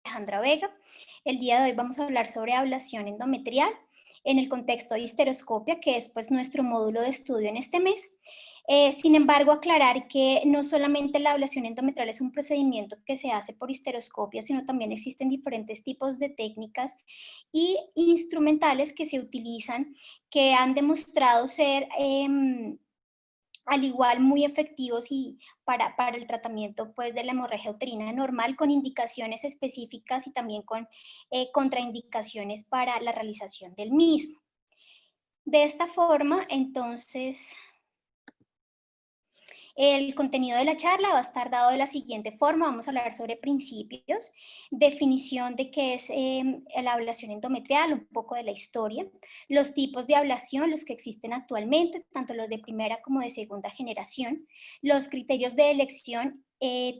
Alejandra Vega. El día de hoy vamos a hablar sobre ablación endometrial en el contexto de histeroscopia, que es pues nuestro módulo de estudio en este mes. Sin embargo, aclarar que no solamente la ablación endometrial es un procedimiento que se hace por histeroscopia, sino también existen diferentes tipos de técnicas y instrumentales que se utilizan que han demostrado ser al igual muy efectivos y para el tratamiento pues, de la hemorragia uterina normal, con indicaciones específicas y también con contraindicaciones para la realización del mismo. De esta forma, entonces, el contenido de la charla va a estar dado de la siguiente forma. Vamos a hablar sobre principios, definición de qué es la ablación endometrial, un poco de la historia, los tipos de ablación, los que existen actualmente, tanto los de primera como de segunda generación, los criterios de elección,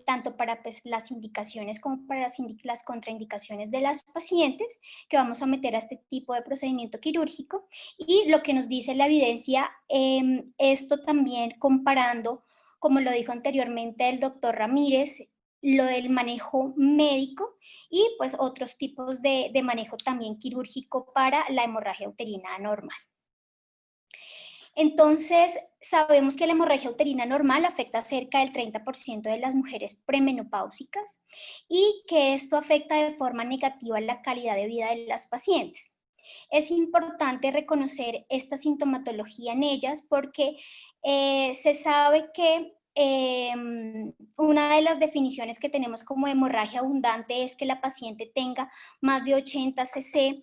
tanto para pues, las indicaciones como para las contraindicaciones de las pacientes que vamos a meter a este tipo de procedimiento quirúrgico, y lo que nos dice la evidencia, esto también comparando, como lo dijo anteriormente el doctor Ramírez, lo del manejo médico y pues otros tipos de manejo también quirúrgico para la hemorragia uterina normal. Entonces, sabemos que la hemorragia uterina normal afecta a cerca del 30% de las mujeres premenopáusicas y que esto afecta de forma negativa la calidad de vida de las pacientes. Es importante reconocer esta sintomatología en ellas porque se sabe que una de las definiciones que tenemos como hemorragia abundante es que la paciente tenga más de 80 cc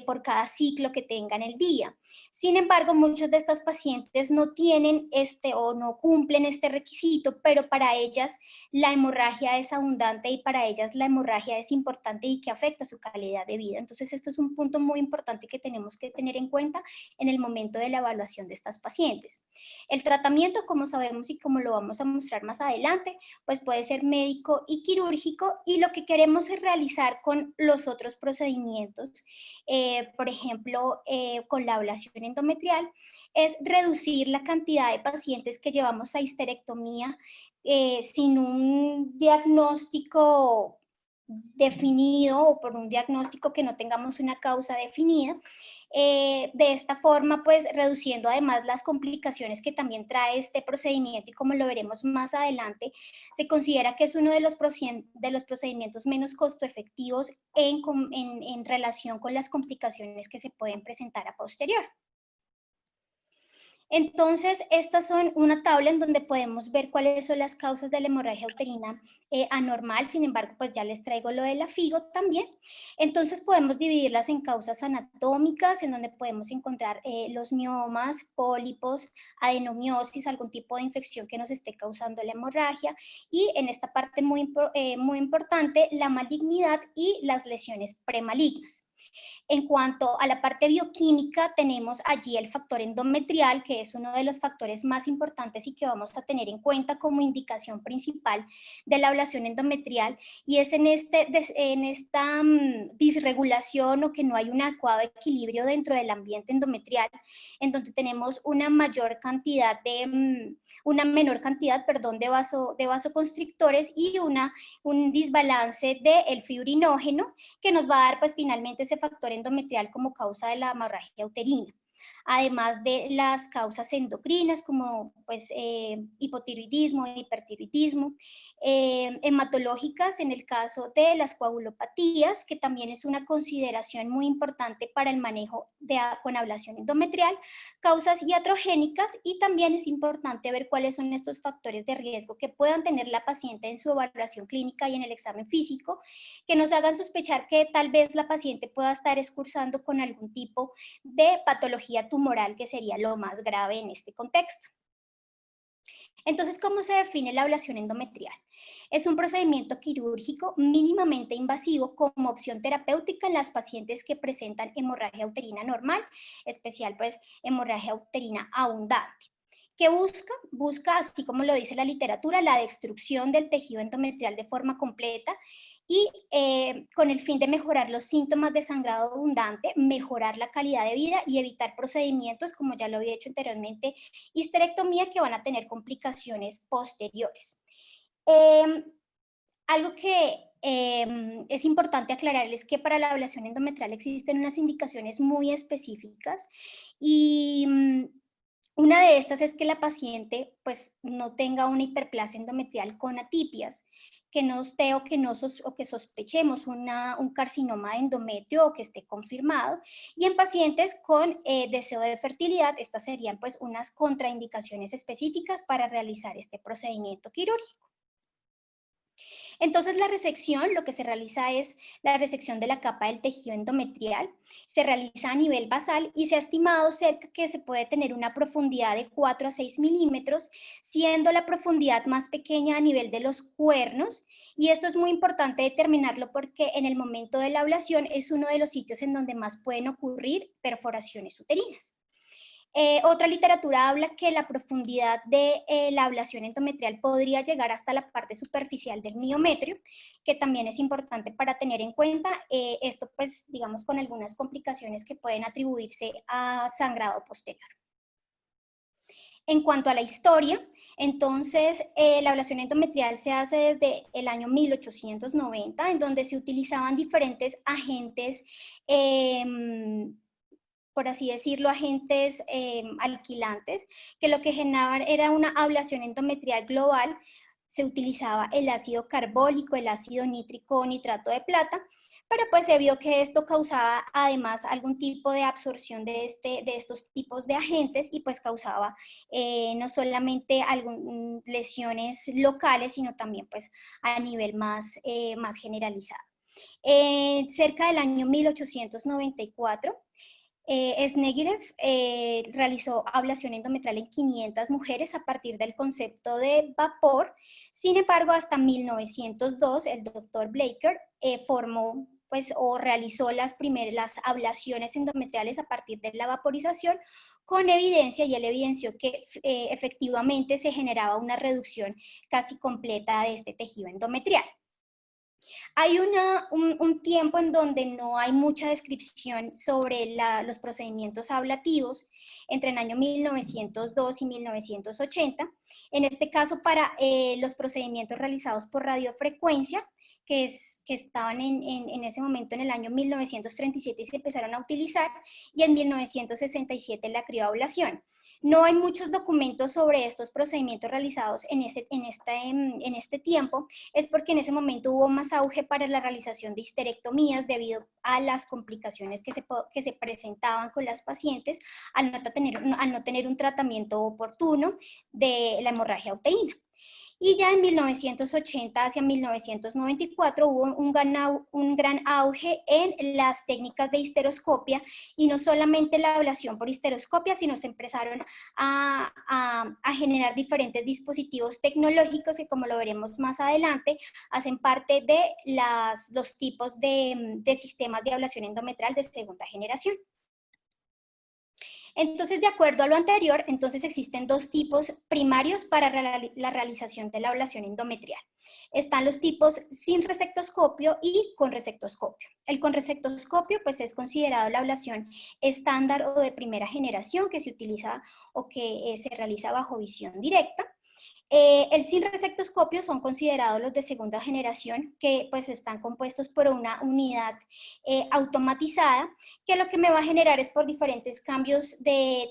por cada ciclo que tenga en el día. Sin embargo, muchas de estas pacientes no tienen o no cumplen este requisito, pero para ellas la hemorragia es abundante y para ellas la hemorragia es importante y que afecta su calidad de vida. Entonces, esto es un punto muy importante que tenemos que tener en cuenta en el momento de la evaluación de estas pacientes. El tratamiento, como sabemos y como lo vamos a mostrar más adelante, pues puede ser médico y quirúrgico, y lo que queremos es realizar con los otros procedimientos, por ejemplo, con la ablación endometrial, es reducir la cantidad de pacientes que llevamos a histerectomía sin un diagnóstico definido o por un diagnóstico que no tengamos una causa definida. De esta forma, pues reduciendo además las complicaciones que también trae este procedimiento, y como lo veremos más adelante, se considera que es uno de los procedimientos menos costo efectivos en relación con las complicaciones que se pueden presentar a posterior. Entonces, estas son una tabla en donde podemos ver cuáles son las causas de la hemorragia uterina anormal. Sin embargo, pues ya les traigo lo de la FIGO también. Entonces, podemos dividirlas en causas anatómicas, en donde podemos encontrar los miomas, pólipos, adenomiosis, algún tipo de infección que nos esté causando la hemorragia, y en esta parte muy importante, la malignidad y las lesiones premalignas. En cuanto a la parte bioquímica, tenemos allí el factor endometrial, que es uno de los factores más importantes y que vamos a tener en cuenta como indicación principal de la ablación endometrial, y es en esta disregulación o que no hay un adecuado equilibrio dentro del ambiente endometrial, en donde tenemos una menor cantidad de vasoconstrictores y un desbalance del fibrinógeno, que nos va a dar pues finalmente ese factor endometrial como causa de la hemorragia uterina. Además de las causas endocrinas como pues, hipotiroidismo, hipertiroidismo, hematológicas en el caso de las coagulopatías, que también es una consideración muy importante para el manejo con ablación endometrial, causas iatrogénicas, y también es importante ver cuáles son estos factores de riesgo que puedan tener la paciente en su evaluación clínica y en el examen físico, que nos hagan sospechar que tal vez la paciente pueda estar excursando con algún tipo de patología tumoral, que sería lo más grave en este contexto. Entonces, ¿cómo se define la ablación endometrial? Es un procedimiento quirúrgico mínimamente invasivo como opción terapéutica en las pacientes que presentan hemorragia uterina normal, especial pues hemorragia uterina abundante. ¿Qué busca? Busca, así como lo dice la literatura, la destrucción del tejido endometrial de forma completa, y con el fin de mejorar los síntomas de sangrado abundante, mejorar la calidad de vida y evitar procedimientos, como ya lo había hecho anteriormente, histerectomía, que van a tener complicaciones posteriores. Algo que es importante aclarar es que para la ablación endometrial existen unas indicaciones muy específicas y una de estas es que la paciente pues no tenga una hiperplasia endometrial con atipias, que no esté o que, no o que sospechemos un carcinoma de endometrio o que esté confirmado. Y en pacientes con deseo de fertilidad, estas serían pues unas contraindicaciones específicas para realizar este procedimiento quirúrgico. Entonces la resección, lo que se realiza es la resección de la capa del tejido endometrial, se realiza a nivel basal y se ha estimado cerca que se puede tener una profundidad de 4 a 6 milímetros, siendo la profundidad más pequeña a nivel de los cuernos, y esto es muy importante determinarlo porque en el momento de la ablación es uno de los sitios en donde más pueden ocurrir perforaciones uterinas. Otra literatura habla que la profundidad de la ablación endometrial podría llegar hasta la parte superficial del miometrio, que también es importante para tener en cuenta, esto pues digamos con algunas complicaciones que pueden atribuirse a sangrado posterior. En cuanto a la historia, entonces la ablación endometrial se hace desde el año 1890, en donde se utilizaban diferentes agentes por así decirlo, agentes alquilantes, que lo que generaban era una ablación endometrial global. Se utilizaba el ácido carbólico, el ácido nítrico o nitrato de plata, pero pues se vio que esto causaba además algún tipo de absorción de estos tipos de agentes y pues causaba no solamente lesiones locales, sino también pues a nivel más generalizado. Cerca del año 1894, Snegirev realizó ablación endometrial en 500 mujeres a partir del concepto de vapor. Sin embargo, hasta 1902, el doctor Blaker formó pues, o realizó las ablaciones endometriales a partir de la vaporización con evidencia, y él evidenció que efectivamente se generaba una reducción casi completa de este tejido endometrial. Hay un tiempo en donde no hay mucha descripción sobre los procedimientos ablativos, entre el año 1902 y 1980. En este caso, para los procedimientos realizados por radiofrecuencia, que estaban en ese momento en el año 1937 y se empezaron a utilizar, y en 1967 la crioablación. No hay muchos documentos sobre estos procedimientos realizados en este tiempo, es porque en ese momento hubo más auge para la realización de histerectomías debido a las complicaciones que se presentaban con las pacientes al no tener un tratamiento oportuno de la hemorragia uterina. Y ya en 1980 hacia 1994 hubo un gran auge en las técnicas de histeroscopia, y no solamente la ablación por histeroscopia, sino se empezaron a generar diferentes dispositivos tecnológicos que, como lo veremos más adelante, hacen parte de los tipos de sistemas de ablación endometrial de segunda generación. Entonces, de acuerdo a lo anterior, entonces existen dos tipos primarios para la realización de la ablación endometrial. Están los tipos sin resectoscopio y con resectoscopio. El con resectoscopio pues es considerado la ablación estándar o de primera generación que se utiliza o que se realiza bajo visión directa. El sin resectoscopio son considerados los de segunda generación, que pues están compuestos por una unidad automatizada, que lo que me va a generar es por diferentes cambios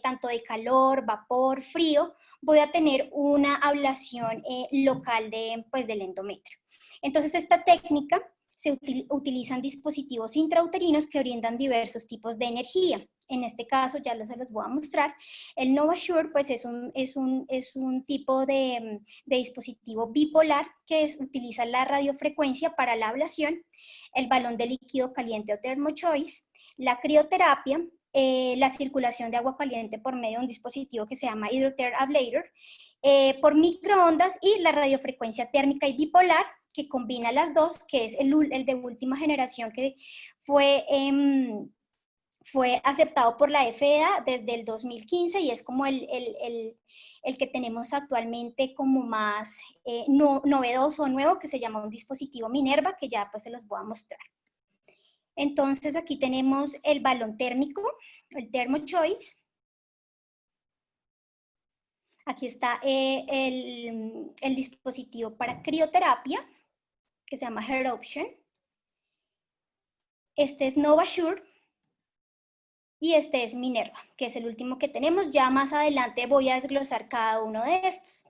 tanto de calor, vapor, frío, voy a tener una ablación local del endometrio. Entonces esta técnica se utilizan dispositivos intrauterinos que brindan diversos tipos de energía. En este caso, ya se los voy a mostrar. El NovaSure pues es un tipo de dispositivo bipolar que utiliza la radiofrecuencia para la ablación, el balón de líquido caliente o ThermoChoice, la crioterapia, la circulación de agua caliente por medio de un dispositivo que se llama Hydrotherm Ablator, por microondas, y la radiofrecuencia térmica y bipolar, que combina las dos, que es el de última generación que fue aceptado por la FDA desde el 2015 y es como el que tenemos actualmente como más novedoso o nuevo, que se llama un dispositivo Minerva, que ya pues se los voy a mostrar. Entonces aquí tenemos el balón térmico, el ThermoChoice. Aquí está el dispositivo para crioterapia, que se llama Hair Option. Este es NovaSure. Y este es Minerva, que es el último que tenemos. Ya más adelante voy a desglosar cada uno de estos.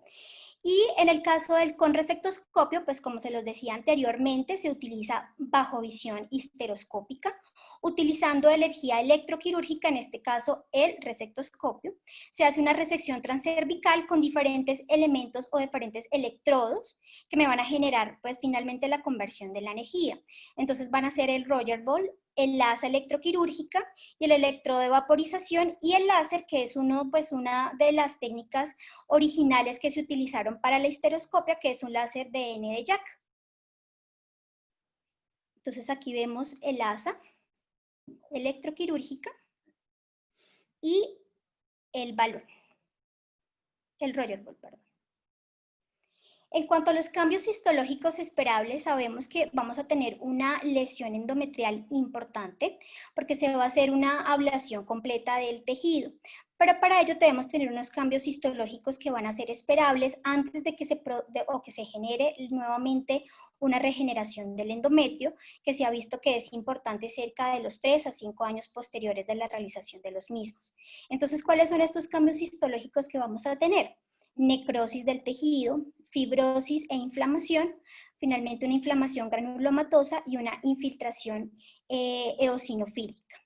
Y en el caso del con resectoscopio, pues como se los decía anteriormente, se utiliza bajo visión histeroscópica, utilizando energía electroquirúrgica, en este caso el resectoscopio. Se hace una resección transcervical con diferentes elementos o diferentes electrodos que me van a generar pues finalmente la conversión de la energía. Entonces van a ser el Roger Ball, el láser electroquirúrgica y el electrodo de vaporización y el láser, que es una de las técnicas originales que se utilizaron para la histeroscopia, que es un láser de N de Jack. Entonces aquí vemos el asa electroquirúrgica y el balón, el Roger Ball, perdón. En cuanto a los cambios histológicos esperables, sabemos que vamos a tener una lesión endometrial importante porque se va a hacer una ablación completa del tejido. Pero para ello debemos tener unos cambios histológicos que van a ser esperables antes de que se genere nuevamente una regeneración del endometrio, que se ha visto que es importante cerca de los 3 a 5 años posteriores de la realización de los mismos. Entonces, ¿cuáles son estos cambios histológicos que vamos a tener? Necrosis del tejido, fibrosis e inflamación, finalmente una inflamación granulomatosa y una infiltración eosinofílica.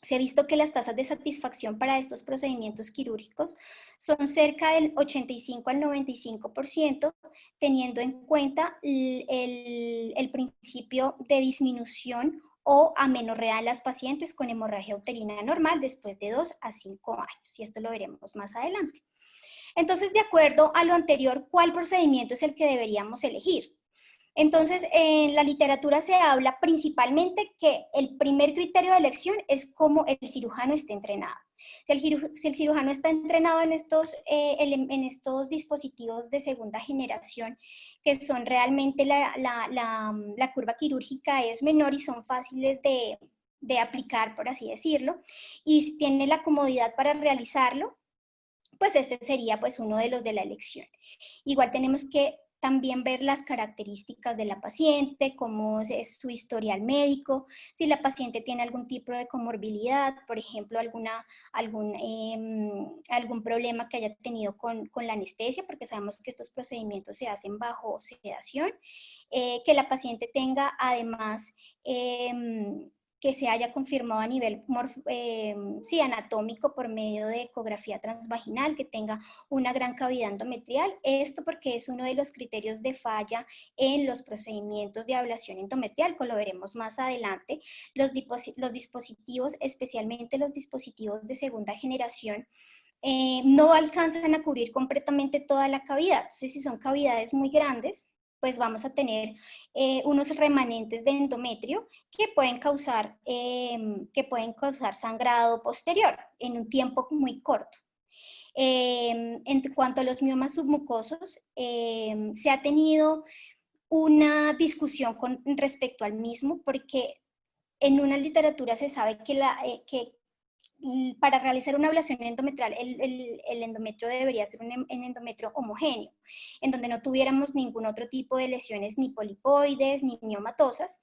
Se ha visto que las tasas de satisfacción para estos procedimientos quirúrgicos son cerca del 85 al 95%, teniendo en cuenta el principio de disminución o amenorrea en las pacientes con hemorragia uterina normal después de 2 a 5 años, y esto lo veremos más adelante. Entonces, de acuerdo a lo anterior, ¿cuál procedimiento es el que deberíamos elegir? Entonces, en la literatura se habla principalmente que el primer criterio de elección es cómo el cirujano esté entrenado. Si el cirujano está entrenado en estos dispositivos de segunda generación, que son realmente la curva quirúrgica es menor y son fáciles de aplicar, por así decirlo, y tiene la comodidad para realizarlo, pues este sería pues uno de los de la elección. Igual tenemos que también ver las características de la paciente, cómo es su historial médico, si la paciente tiene algún tipo de comorbilidad, por ejemplo, algún problema que haya tenido con la anestesia, porque sabemos que estos procedimientos se hacen bajo sedación, que la paciente tenga además que se haya confirmado a nivel anatómico por medio de ecografía transvaginal, que tenga una gran cavidad endometrial. Esto porque es uno de los criterios de falla en los procedimientos de ablación endometrial, como lo veremos más adelante. Los dispositivos, especialmente los dispositivos de segunda generación, no alcanzan a cubrir completamente toda la cavidad. Entonces, si son cavidades muy grandes, pues vamos a tener unos remanentes de endometrio que pueden causar sangrado posterior en un tiempo muy corto. En cuanto a los miomas submucosos, se ha tenido una discusión con respecto al mismo, porque en una literatura se sabe que para realizar una ablación endometrial, el endometrio debería ser un endometrio homogéneo, en donde no tuviéramos ningún otro tipo de lesiones, ni polipoides, ni miomatosas.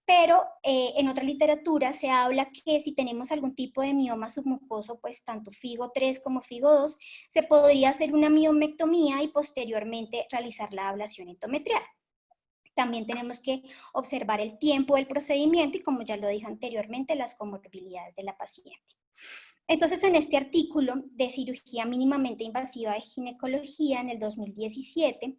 Pero en otra literatura se habla que si tenemos algún tipo de mioma submucoso, pues tanto FIGO3 como FIGO2, se podría hacer una miomectomía y posteriormente realizar la ablación endometrial. También tenemos que observar el tiempo del procedimiento y, como ya lo dije anteriormente, las comorbilidades de la paciente. Entonces, en este artículo de cirugía mínimamente invasiva de ginecología en el 2017,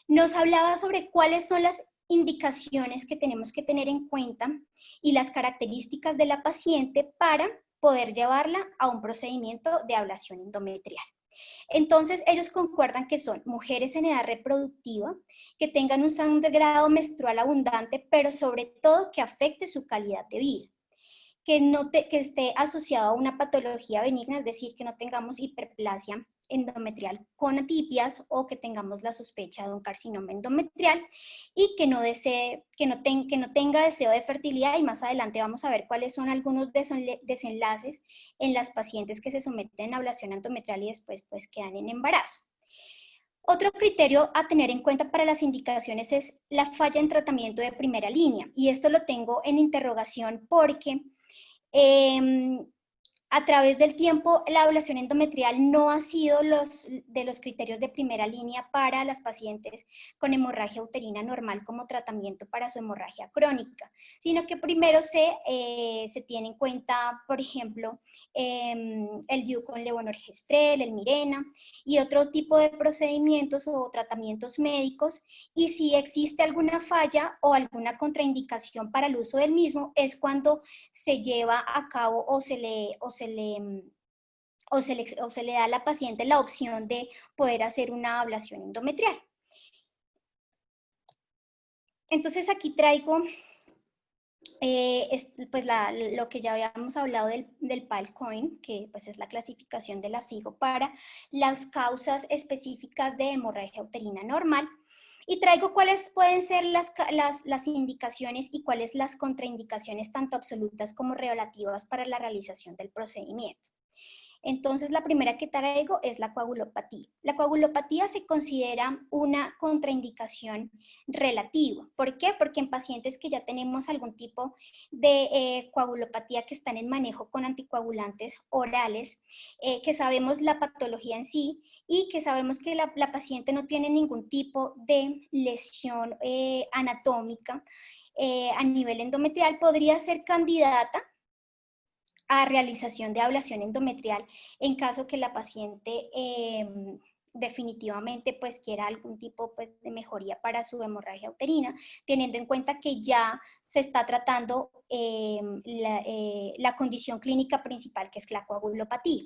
nos hablaba sobre cuáles son las indicaciones que tenemos que tener en cuenta y las características de la paciente para poder llevarla a un procedimiento de ablación endometrial. Entonces, ellos concuerdan que son mujeres en edad reproductiva, que tengan un sangrado menstrual abundante, pero sobre todo que afecte su calidad de vida. Que esté asociado a una patología benigna, es decir, que no tengamos hiperplasia endometrial con atipias o que tengamos la sospecha de un carcinoma endometrial y que no tenga deseo de fertilidad, y más adelante vamos a ver cuáles son algunos desenlaces en las pacientes que se someten a ablación endometrial y después pues quedan en embarazo. Otro criterio a tener en cuenta para las indicaciones es la falla en tratamiento de primera línea, y esto lo tengo en interrogación porque a través del tiempo, la evaluación endometrial no ha sido de los criterios de primera línea para las pacientes con hemorragia uterina normal como tratamiento para su hemorragia crónica, sino que primero se tiene en cuenta, por ejemplo, el DIU con levonorgestrel, el Mirena y otro tipo de procedimientos o tratamientos médicos, y si existe alguna falla o alguna contraindicación para el uso del mismo es cuando se lleva a cabo o se le da a la paciente la opción de poder hacer una ablación endometrial. Entonces aquí traigo pues lo que ya habíamos hablado del PALCOIN, que pues es la clasificación de la FIGO para las causas específicas de hemorragia uterina normal. Y traigo cuáles pueden ser las indicaciones y cuáles las contraindicaciones tanto absolutas como relativas para la realización del procedimiento. Entonces, la primera que traigo es la coagulopatía. La coagulopatía se considera una contraindicación relativa. ¿Por qué? Porque en pacientes que ya tenemos algún tipo de coagulopatía que están en manejo con anticoagulantes orales, que sabemos la patología en sí y que sabemos que la paciente no tiene ningún tipo de lesión anatómica a nivel endometrial, podría ser candidata a realización de ablación endometrial en caso que la paciente definitivamente pues quiera algún tipo pues, de mejoría para su hemorragia uterina, teniendo en cuenta que ya se está tratando la condición clínica principal, que es la coagulopatía.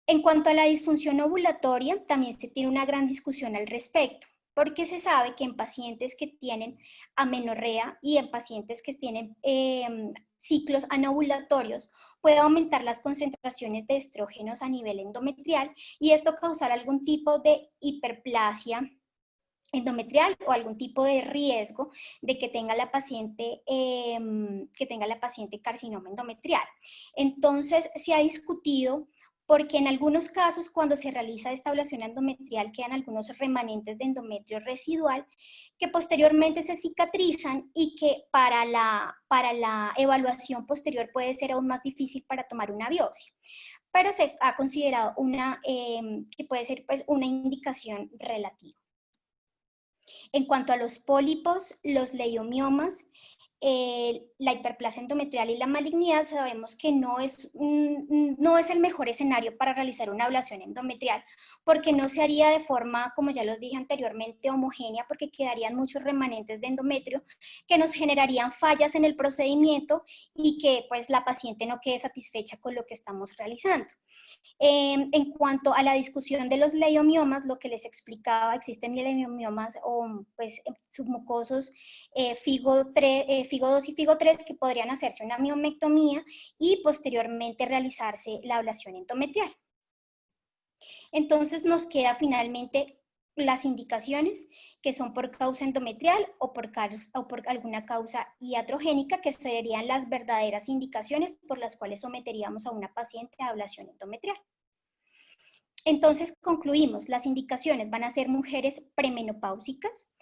En cuanto a la disfunción ovulatoria, también se tiene una gran discusión al respecto, porque se sabe que en pacientes que tienen amenorrea y en pacientes que tienen ciclos anovulatorios puede aumentar las concentraciones de estrógenos a nivel endometrial y esto causar algún tipo de hiperplasia endometrial o algún tipo de riesgo de que tenga la paciente carcinoma endometrial. Entonces se ha discutido porque en algunos casos cuando se realiza esta ablación endometrial quedan algunos remanentes de endometrio residual que posteriormente se cicatrizan y que para la evaluación posterior puede ser aún más difícil para tomar una biopsia. Pero se ha considerado que puede ser pues, una indicación relativa. En cuanto a los pólipos, los leiomiomas, la hiperplasia endometrial y la malignidad, sabemos que no es el mejor escenario para realizar una ablación endometrial, porque no se haría de forma, como ya los dije anteriormente, homogénea, porque quedarían muchos remanentes de endometrio que nos generarían fallas en el procedimiento y que pues la paciente no quede satisfecha con lo que estamos realizando. En cuanto a la discusión de los leiomiomas, lo que les explicaba, existen leiomiomas o pues, submucosos FIGO 2 y FIGO 3 que podrían hacerse una miomectomía y posteriormente realizarse la ablación endometrial. Entonces nos queda finalmente las indicaciones que son por causa endometrial o por alguna causa iatrogénica, que serían las verdaderas indicaciones por las cuales someteríamos a una paciente a ablación endometrial. Entonces concluimos, las indicaciones van a ser mujeres premenopáusicas,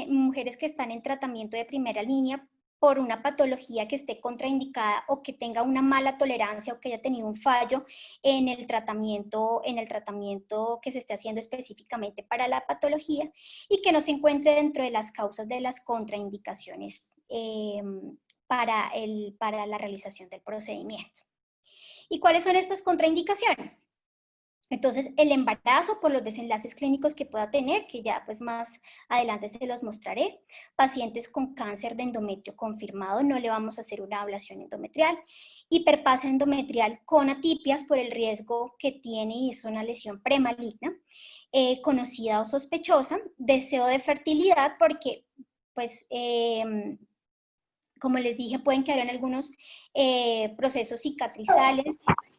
mujeres que están en tratamiento de primera línea por una patología que esté contraindicada o que tenga una mala tolerancia o que haya tenido un fallo en el tratamiento que se esté haciendo específicamente para la patología y que no se encuentre dentro de las causas de las contraindicaciones para la realización del procedimiento. ¿Y cuáles son estas contraindicaciones? Entonces, el embarazo por los desenlaces clínicos que pueda tener, que ya pues más adelante se los mostraré. Pacientes con cáncer de endometrio confirmado, no le vamos a hacer una ablación endometrial. Hiperplasia endometrial con atipias por el riesgo que tiene y es una lesión premaligna, conocida o sospechosa. Deseo de fertilidad porque pues como les dije, pueden quedar en algunos procesos cicatrizales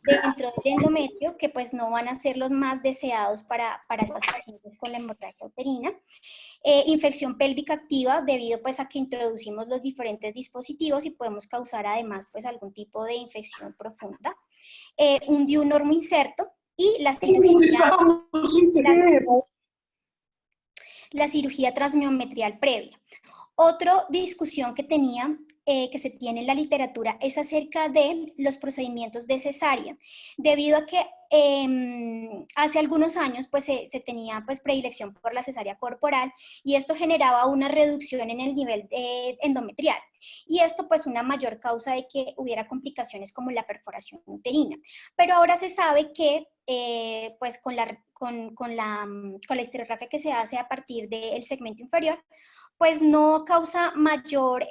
dentro del endometrio que pues no van a ser los más deseados para estas pacientes con la hemorragia uterina. Infección pélvica activa debido pues a que introducimos los diferentes dispositivos y podemos causar además pues algún tipo de infección profunda. Un DIU normoinserto y la cirugía la cirugía transmiometrial previa. Otra discusión que se tiene en la literatura es acerca de los procedimientos de cesárea, debido a que hace algunos años pues, se tenía pues, predilección por la cesárea corporal y esto generaba una reducción en el nivel endometrial. Y esto pues una mayor causa de que hubiera complicaciones como la perforación uterina. Pero ahora se sabe que pues con la histerografía que se hace a partir del segmento inferior, pues no causa mayor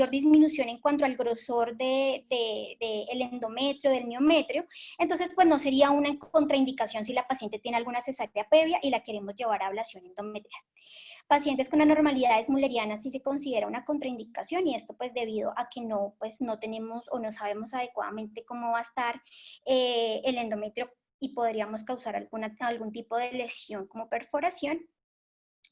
disminución en cuanto al grosor el endometrio, del miometrio, entonces pues no sería una contraindicación si la paciente tiene alguna cesárea previa y la queremos llevar a ablación endometrial. Pacientes con anormalidades mullerianas sí se considera una contraindicación y esto pues debido a que no, pues, no tenemos o no sabemos adecuadamente cómo va a estar el endometrio y podríamos causar algún tipo de lesión como perforación.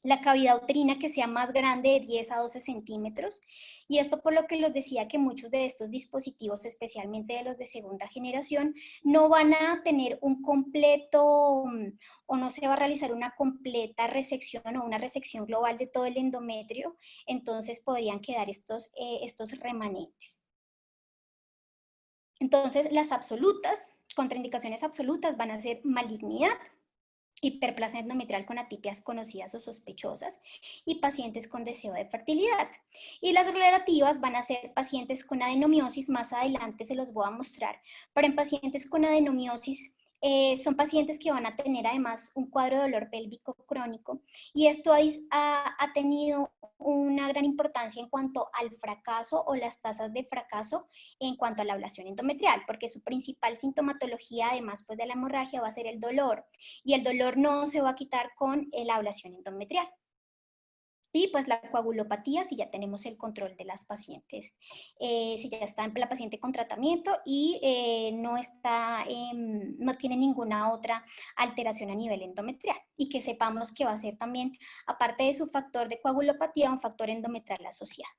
La cavidad uterina que sea más grande de 10 a 12 centímetros, y esto por lo que les decía que muchos de estos dispositivos, especialmente de los de segunda generación, no van a tener un completo o no se va a realizar una completa resección o una resección global de todo el endometrio, entonces podrían quedar estos remanentes. Entonces las absolutas, contraindicaciones absolutas van a ser malignidad, hiperplasia endometrial con atipias conocidas o sospechosas y pacientes con deseo de fertilidad. Y las relativas van a ser pacientes con adenomiosis, más adelante se los voy a mostrar, pero en pacientes con adenomiosis son pacientes que van a tener además un cuadro de dolor pélvico crónico y esto ha tenido una gran importancia en cuanto al fracaso o las tasas de fracaso en cuanto a la ablación endometrial, porque su principal sintomatología, además pues, de la hemorragia, va a ser el dolor, y el dolor no se va a quitar con la ablación endometrial. Y pues la coagulopatía, si ya tenemos el control de las pacientes, si ya está la paciente con tratamiento y no tiene ninguna otra alteración a nivel endometrial, y que sepamos que va a ser también, aparte de su factor de coagulopatía, un factor endometrial asociado.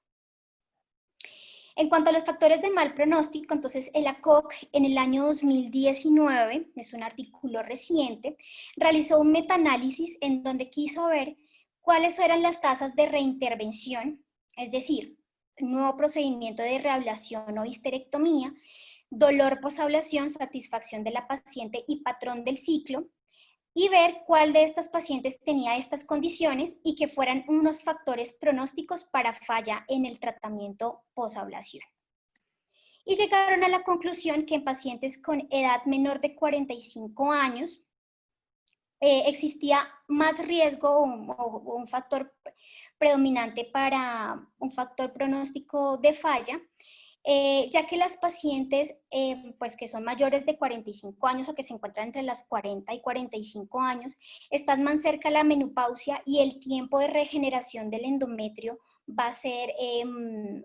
En cuanto a los factores de mal pronóstico, entonces el ACOG en el año 2019, es un artículo reciente, realizó un metaanálisis en donde quiso ver cuáles eran las tasas de reintervención, es decir, nuevo procedimiento de reablación o histerectomía, dolor posablación, satisfacción de la paciente y patrón del ciclo, y ver cuál de estas pacientes tenía estas condiciones y que fueran unos factores pronósticos para falla en el tratamiento posablación. Y llegaron a la conclusión que en pacientes con edad menor de 45 años existía más riesgo o un factor predominante para un factor pronóstico de falla, ya que las pacientes pues que son mayores de 45 años o que se encuentran entre las 40 y 45 años, están más cerca a la menopausia y el tiempo de regeneración del endometrio va a ser,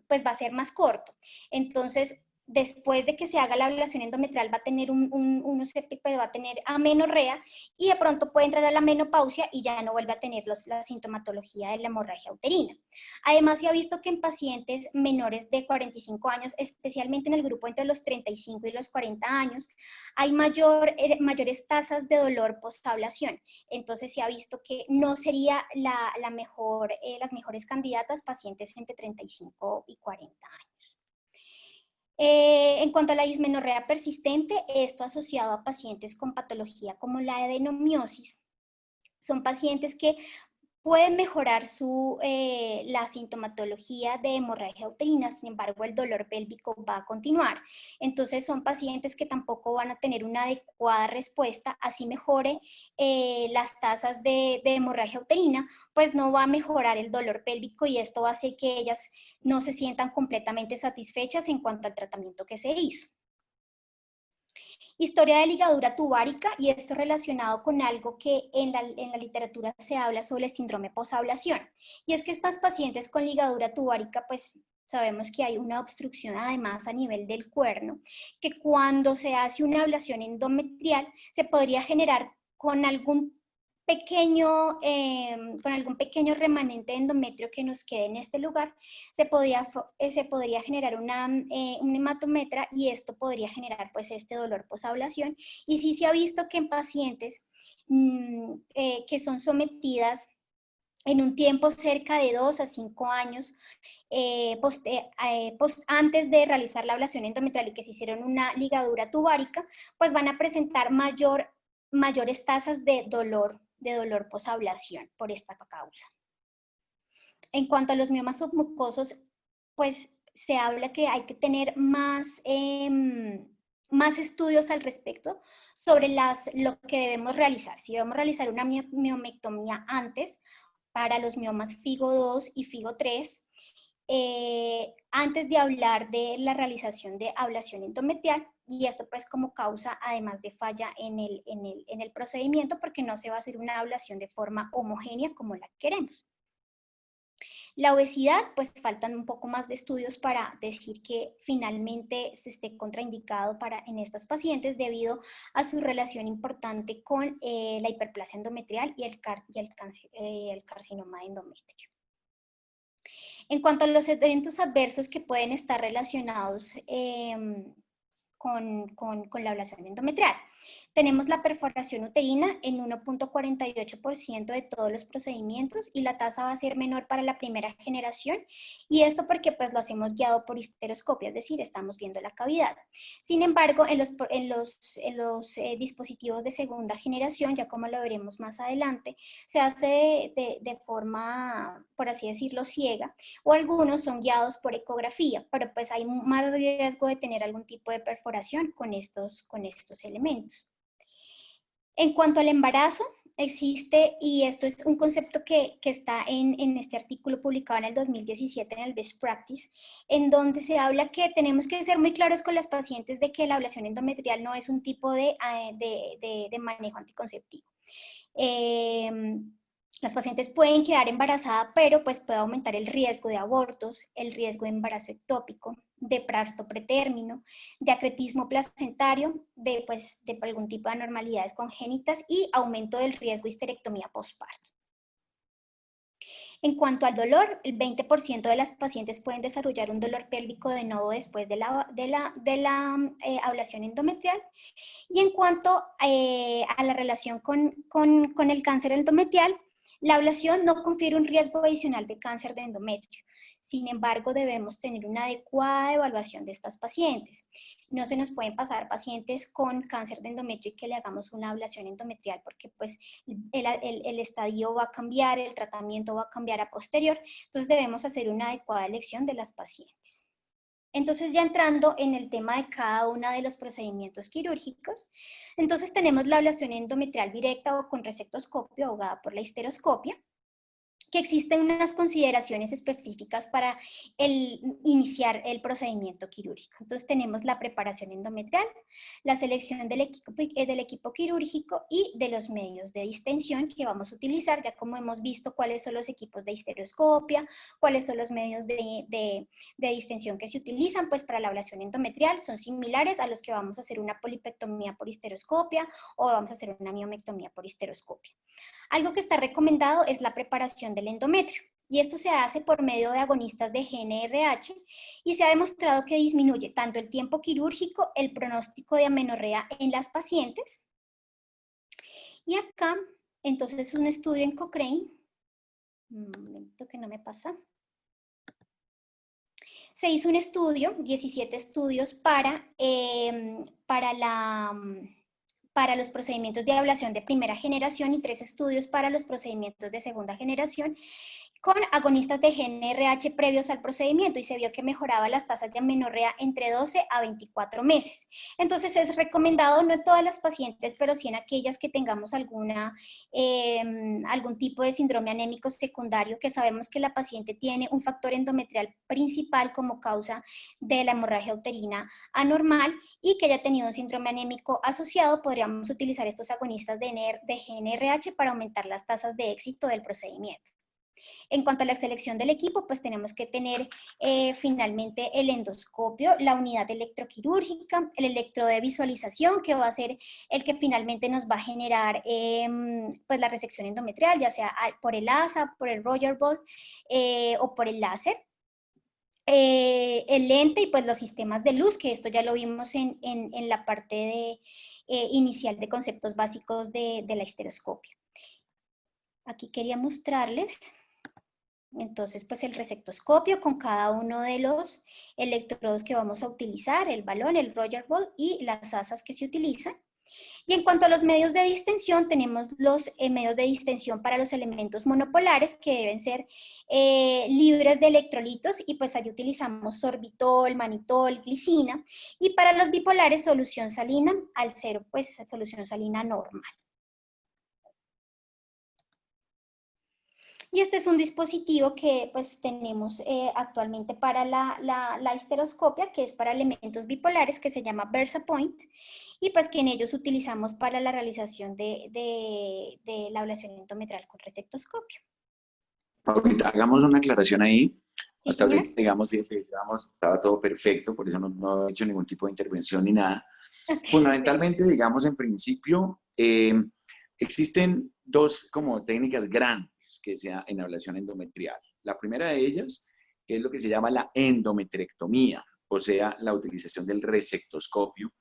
pues va a ser más corto. Entonces, después de que se haga la ablación endometrial va a tener va a tener amenorrea y de pronto puede entrar a la menopausia y ya no vuelve a tener la sintomatología de la hemorragia uterina. Además, se ha visto que en pacientes menores de 45 años, especialmente en el grupo entre los 35 y los 40 años, hay mayores tasas de dolor postablación. Entonces, se ha visto que no sería las mejores candidatas pacientes entre 35 y 40 años. En cuanto a la dismenorrea persistente, esto asociado a pacientes con patología como la adenomiosis, son pacientes que pueden mejorar la sintomatología de hemorragia uterina, sin embargo el dolor pélvico va a continuar. Entonces son pacientes que tampoco van a tener una adecuada respuesta, así mejore las tasas de hemorragia uterina, pues no va a mejorar el dolor pélvico y esto hace que ellas no se sientan completamente satisfechas en cuanto al tratamiento que se hizo. Historia de ligadura tubárica, y esto relacionado con algo que en la literatura se habla sobre el síndrome posablación. Y es que estas pacientes con ligadura tubárica, pues sabemos que hay una obstrucción además a nivel del cuerno, que cuando se hace una ablación endometrial se podría generar con algún pequeño remanente de endometrio que nos quede en este lugar, se podría generar un hematometra y esto podría generar pues este dolor posablación. Y sí se ha visto que en pacientes que son sometidas en un tiempo cerca de 2 a 5 años antes de realizar la ablación endometrial y que se hicieron una ligadura tubárica, pues van a presentar mayores tasas de dolor posablación por esta causa. En cuanto a los miomas submucosos, pues se habla que hay que tener más estudios al respecto sobre lo que debemos realizar. Si debemos realizar una miomectomía antes para los miomas FIGO 2 y FIGO 3, antes de hablar de la realización de ablación endometrial, y esto pues como causa además de falla en el procedimiento, porque no se va a hacer una ablación de forma homogénea como la queremos. La obesidad, pues faltan un poco más de estudios para decir que finalmente se esté contraindicado en estas pacientes debido a su relación importante con la hiperplasia endometrial y el carcinoma de endometrio. En cuanto a los eventos adversos que pueden estar relacionados con la ablación endometrial, tenemos la perforación uterina en 1.48% de todos los procedimientos y la tasa va a ser menor para la primera generación, y esto porque pues lo hacemos guiado por histeroscopia, es decir, estamos viendo la cavidad. Sin embargo, en los dispositivos de segunda generación, ya como lo veremos más adelante, se hace de forma, por así decirlo, ciega, o algunos son guiados por ecografía, pero pues hay más riesgo de tener algún tipo de perforación con estos elementos. En cuanto al embarazo, existe, y esto es un concepto que está en este artículo publicado en el 2017 en el Best Practice, en donde se habla que tenemos que ser muy claros con las pacientes de que la ablación endometrial no es un tipo de manejo anticonceptivo. Las pacientes pueden quedar embarazadas, pero pues puede aumentar el riesgo de abortos, el riesgo de embarazo ectópico, de parto pretérmino, de acretismo placentario, de algún tipo de anormalidades congénitas y aumento del riesgo de histerectomía postparto. En cuanto al dolor, el 20% de las pacientes pueden desarrollar un dolor pélvico de nuevo después de la ablación endometrial. Y en cuanto a la relación con el cáncer endometrial, la ablación no confiere un riesgo adicional de cáncer de endometrio. Sin embargo, debemos tener una adecuada evaluación de estas pacientes. No se nos pueden pasar pacientes con cáncer de endometrio y que le hagamos una ablación endometrial, porque pues el estadio va a cambiar, el tratamiento va a cambiar a posterior. Entonces debemos hacer una adecuada elección de las pacientes. Entonces, ya entrando en el tema de cada uno de los procedimientos quirúrgicos, entonces tenemos la ablación endometrial directa o con resectoscopio, ahogada por la histeroscopia, que existen unas consideraciones específicas para iniciar el procedimiento quirúrgico. Entonces tenemos la preparación endometrial, la selección del equipo quirúrgico y de los medios de distensión que vamos a utilizar, ya como hemos visto cuáles son los equipos de histeroscopia, cuáles son los medios de distensión que se utilizan, pues para la ablación endometrial son similares a los que vamos a hacer una polipectomía por histeroscopia o vamos a hacer una miomectomía por histeroscopia. Algo que está recomendado es la preparación del endometrio, y esto se hace por medio de agonistas de GnRH, y se ha demostrado que disminuye tanto el tiempo quirúrgico, el pronóstico de amenorrea en las pacientes. Y acá, entonces, un estudio en Cochrane, un momento que no me pasa. Se hizo un estudio, 17 estudios para los procedimientos de ablación de primera generación y 3 estudios para los procedimientos de segunda generación con agonistas de GnRH previos al procedimiento, y se vio que mejoraba las tasas de amenorrea entre 12 a 24 meses. Entonces es recomendado, no en todas las pacientes, pero sí en aquellas que tengamos algún tipo de síndrome anémico secundario, que sabemos que la paciente tiene un factor endometrial principal como causa de la hemorragia uterina anormal y que haya tenido un síndrome anémico asociado, podríamos utilizar estos agonistas de GnRH para aumentar las tasas de éxito del procedimiento. En cuanto a la selección del equipo, pues tenemos que tener finalmente el endoscopio, la unidad electroquirúrgica, el electrodo de visualización, que va a ser el que finalmente nos va a generar pues la resección endometrial, ya sea por el ASA, por el Roger Ball o por el láser. El lente y pues los sistemas de luz, que esto ya lo vimos en la parte inicial de conceptos básicos de la histeroscopia. Aquí quería mostrarles, entonces, pues el resectoscopio con cada uno de los electrodos que vamos a utilizar, el balón, el Roger Ball y las asas que se utilizan. Y en cuanto a los medios de distensión, tenemos los medios de distensión para los elementos monopolares que deben ser libres de electrolitos y pues ahí utilizamos sorbitol, manitol, glicina. Y para los bipolares, solución salina al cero, pues solución salina normal. Y este es un dispositivo que pues tenemos actualmente para la histeroscopia, que es para elementos bipolares, que se llama VersaPoint, y pues que en ellos utilizamos para la realización de la ablación endometrial con resectoscopio. Ahorita hagamos una aclaración ahí. Sí, Hasta señor. ahorita, digamos, estaba todo perfecto, por eso no he hecho ningún tipo de intervención ni nada. Okay. Fundamentalmente, digamos, en principio, existen dos como técnicas grandes que sea en ablación endometrial. La primera de ellas es lo que se llama la endometrectomía, o sea, la utilización del resectoscopio,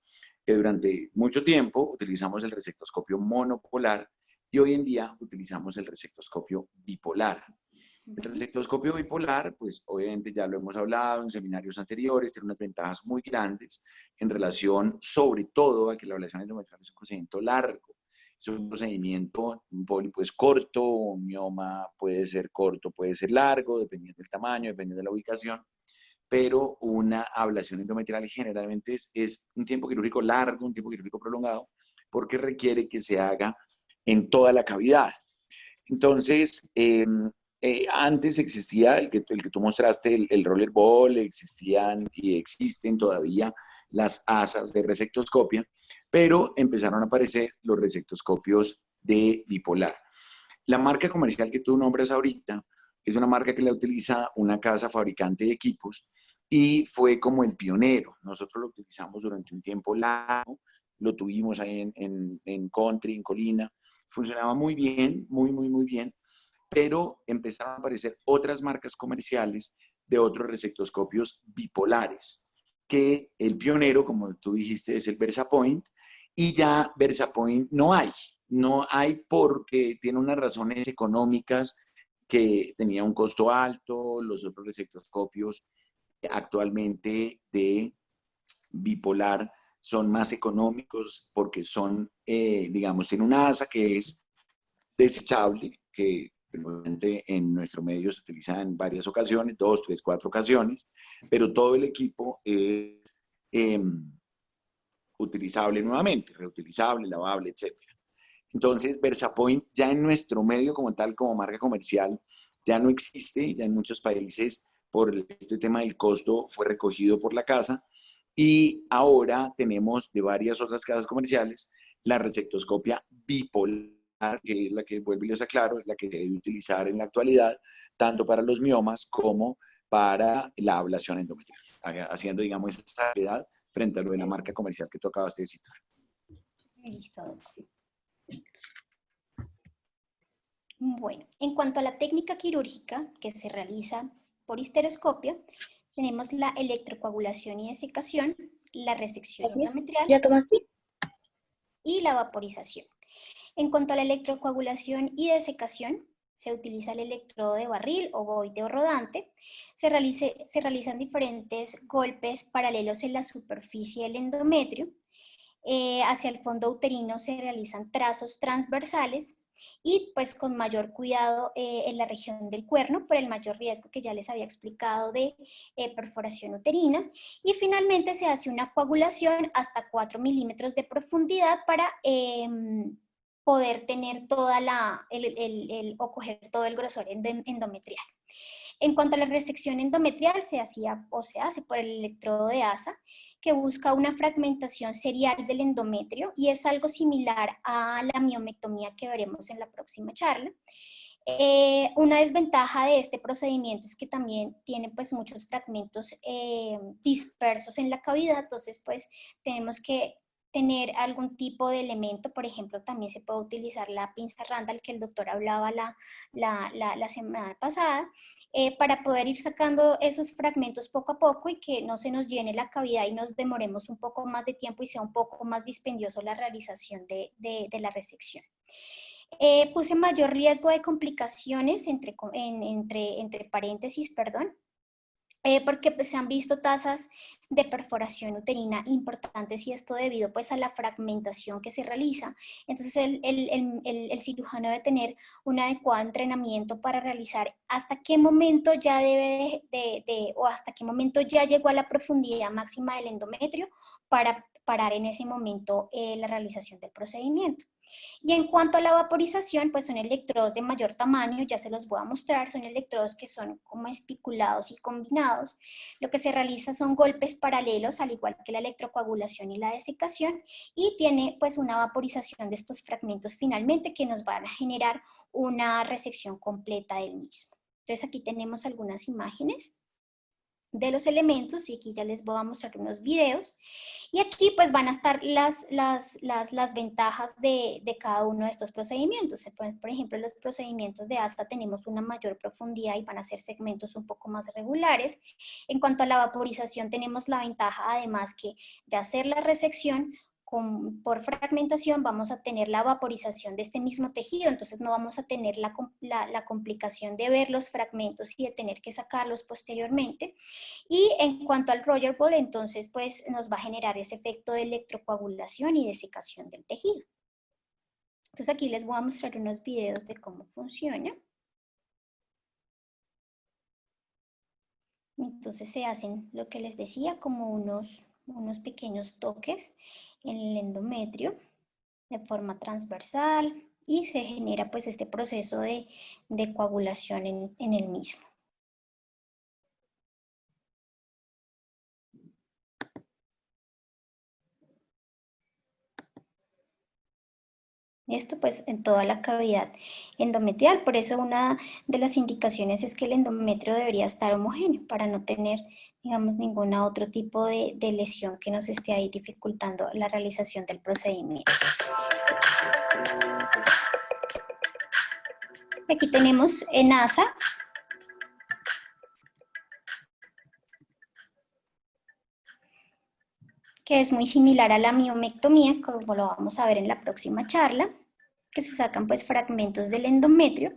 que durante mucho tiempo utilizamos el resectoscopio monopolar y hoy en día utilizamos el resectoscopio bipolar. El resectoscopio bipolar, pues obviamente ya lo hemos hablado en seminarios anteriores, tiene unas ventajas muy grandes en relación sobre todo a que la ablación endometrial es un procedimiento largo. Es un procedimiento, un pólipo es corto, un mioma puede ser corto, puede ser largo, dependiendo del tamaño, dependiendo de la ubicación, pero una ablación endometrial generalmente es un tiempo quirúrgico largo, un tiempo quirúrgico prolongado, porque requiere que se haga en toda la cavidad. Entonces, antes existía el que tú mostraste, el rollerball, existían y existen todavía las asas de resectoscopia, pero empezaron a aparecer los resectoscopios de bipolar. La marca comercial que tú nombras ahorita es una marca que la utiliza una casa fabricante de equipos y fue como el pionero. Nosotros lo utilizamos durante un tiempo largo, lo tuvimos ahí en Country, en Colina, funcionaba muy bien, muy bien, pero empezaron a aparecer otras marcas comerciales de otros resectoscopios bipolares, que el pionero, como tú dijiste, es el VersaPoint, y ya VersaPoint no hay porque tiene unas razones económicas que tenía un costo alto, los otros resectoscopios actualmente de bipolar son más económicos porque son, digamos, tiene una asa que es desechable, que en nuestro medio se utiliza en varias ocasiones, 2, 3, 4 ocasiones, pero todo el equipo es eh, utilizable nuevamente, reutilizable, lavable, etc. Entonces, VersaPoint ya en nuestro medio como tal, como marca comercial, ya no existe, ya en muchos países por este tema del costo fue recogido por la casa y ahora tenemos de varias otras casas comerciales la resectoscopia bipolar, que es la que, vuelvo y les aclaro, es la que se debe utilizar en la actualidad, tanto para los miomas como para la ablación endometrial, haciendo, digamos, esta salvedad frente a lo de la marca comercial que tú acabaste de citar. Listo. Bueno, en cuanto a la técnica quirúrgica que se realiza por histeroscopia, tenemos la electrocoagulación y desecación, la resección endometrial ¿Ya tomaste? y la vaporización. En cuanto a la electrocoagulación y desecación, se utiliza el electrodo de barril, ovoide o rodante. Se realizan diferentes golpes paralelos en la superficie del endometrio. Hacia el fondo uterino se realizan trazos transversales y pues con mayor cuidado en la región del cuerno por el mayor riesgo que ya les había explicado de perforación uterina. Y finalmente se hace una coagulación hasta 4 milímetros de profundidad para poder tener toda o coger todo el grosor endometrial. En cuanto a la resección endometrial, se hacía o se hace por el electrodo de asa, que busca una fragmentación serial del endometrio y es algo similar a la miomectomía que veremos en la próxima charla. Una desventaja de este procedimiento es que también tiene pues muchos fragmentos dispersos en la cavidad, entonces pues tenemos que tener algún tipo de elemento, por ejemplo, también se puede utilizar la pinza Randall que el doctor hablaba la semana pasada, para poder ir sacando esos fragmentos poco a poco y que no se nos llene la cavidad y nos demoremos un poco más de tiempo y sea un poco más dispendioso la realización de la resección. Puse mayor riesgo de complicaciones, entre paréntesis, perdón, porque pues, se han visto tasas de perforación uterina importantes y esto debido pues a la fragmentación que se realiza. Entonces el cirujano debe tener un adecuado entrenamiento para realizar hasta qué momento ya debe o hasta qué momento ya llegó a la profundidad máxima del endometrio para parar en ese momento la realización del procedimiento. Y en cuanto a la vaporización, pues son electrodos de mayor tamaño, ya se los voy a mostrar, son electrodos que son como espiculados y combinados. Lo que se realiza son golpes paralelos, al igual que la electrocoagulación y la desecación, y tiene pues una vaporización de estos fragmentos finalmente que nos van a generar una resección completa del mismo. Entonces aquí tenemos algunas imágenes de los elementos y aquí ya les voy a mostrar unos videos y aquí pues van a estar las ventajas de cada uno de estos procedimientos. Entonces, por ejemplo, los procedimientos de asta tenemos una mayor profundidad y van a ser segmentos un poco más regulares. En cuanto a la vaporización tenemos la ventaja además que de hacer la resección por fragmentación vamos a tener la vaporización de este mismo tejido, entonces no vamos a tener la complicación de ver los fragmentos y de tener que sacarlos posteriormente. Y en cuanto al Roger Ball, entonces pues nos va a generar ese efecto de electrocoagulación y desecación del tejido. Entonces aquí les voy a mostrar unos videos de cómo funciona. Entonces se hacen lo que les decía, como unos pequeños toques en el endometrio de forma transversal y se genera pues este proceso de coagulación en el mismo. Esto pues en toda la cavidad endometrial, por eso una de las indicaciones es que el endometrio debería estar homogéneo para no tener, digamos, ningún otro tipo de lesión que nos esté ahí dificultando la realización del procedimiento. Aquí tenemos en ASA que es muy similar a la miomectomía, como lo vamos a ver en la próxima charla, que se sacan pues fragmentos del endometrio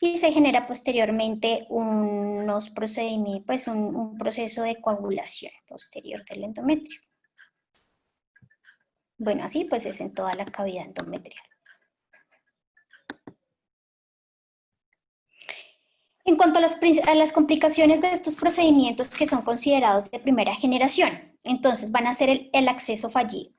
y se genera posteriormente unos procedimientos, pues un proceso de coagulación posterior del endometrio. Bueno, así pues es en toda la cavidad endometrial. En cuanto a las complicaciones de estos procedimientos que son considerados de primera generación, entonces van a ser el acceso fallido.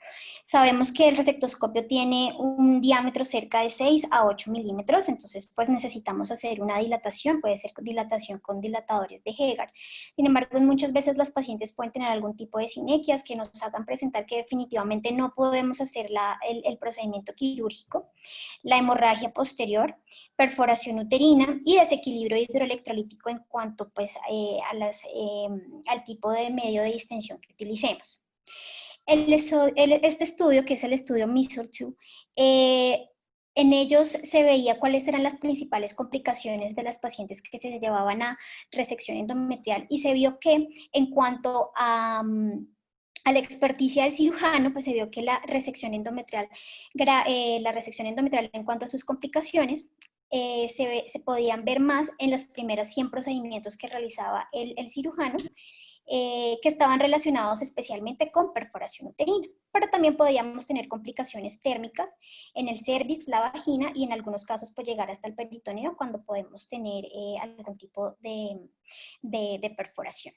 Sabemos que el resectoscopio tiene un diámetro cerca de 6 a 8 milímetros, entonces pues necesitamos hacer una dilatación, puede ser dilatación con dilatadores de Hegar. Sin embargo, muchas veces las pacientes pueden tener algún tipo de sinequias que nos hagan presentar que definitivamente no podemos hacer el procedimiento quirúrgico, la hemorragia posterior, perforación uterina y desequilibrio hidroelectrolítico en cuanto pues, al tipo de medio de distensión que utilicemos. Este estudio, que es el estudio MEASURE-2, en ellos se veía cuáles eran las principales complicaciones de las pacientes que se llevaban a resección endometrial y se vio que en cuanto a la experticia del cirujano, pues se vio que la resección endometrial en cuanto a sus complicaciones se podían ver más en las primeras 100 procedimientos que realizaba el cirujano, que estaban relacionados especialmente con perforación uterina, pero también podíamos tener complicaciones térmicas en el cervix, la vagina y en algunos casos pues llegar hasta el peritoneo cuando podemos tener algún tipo de perforación.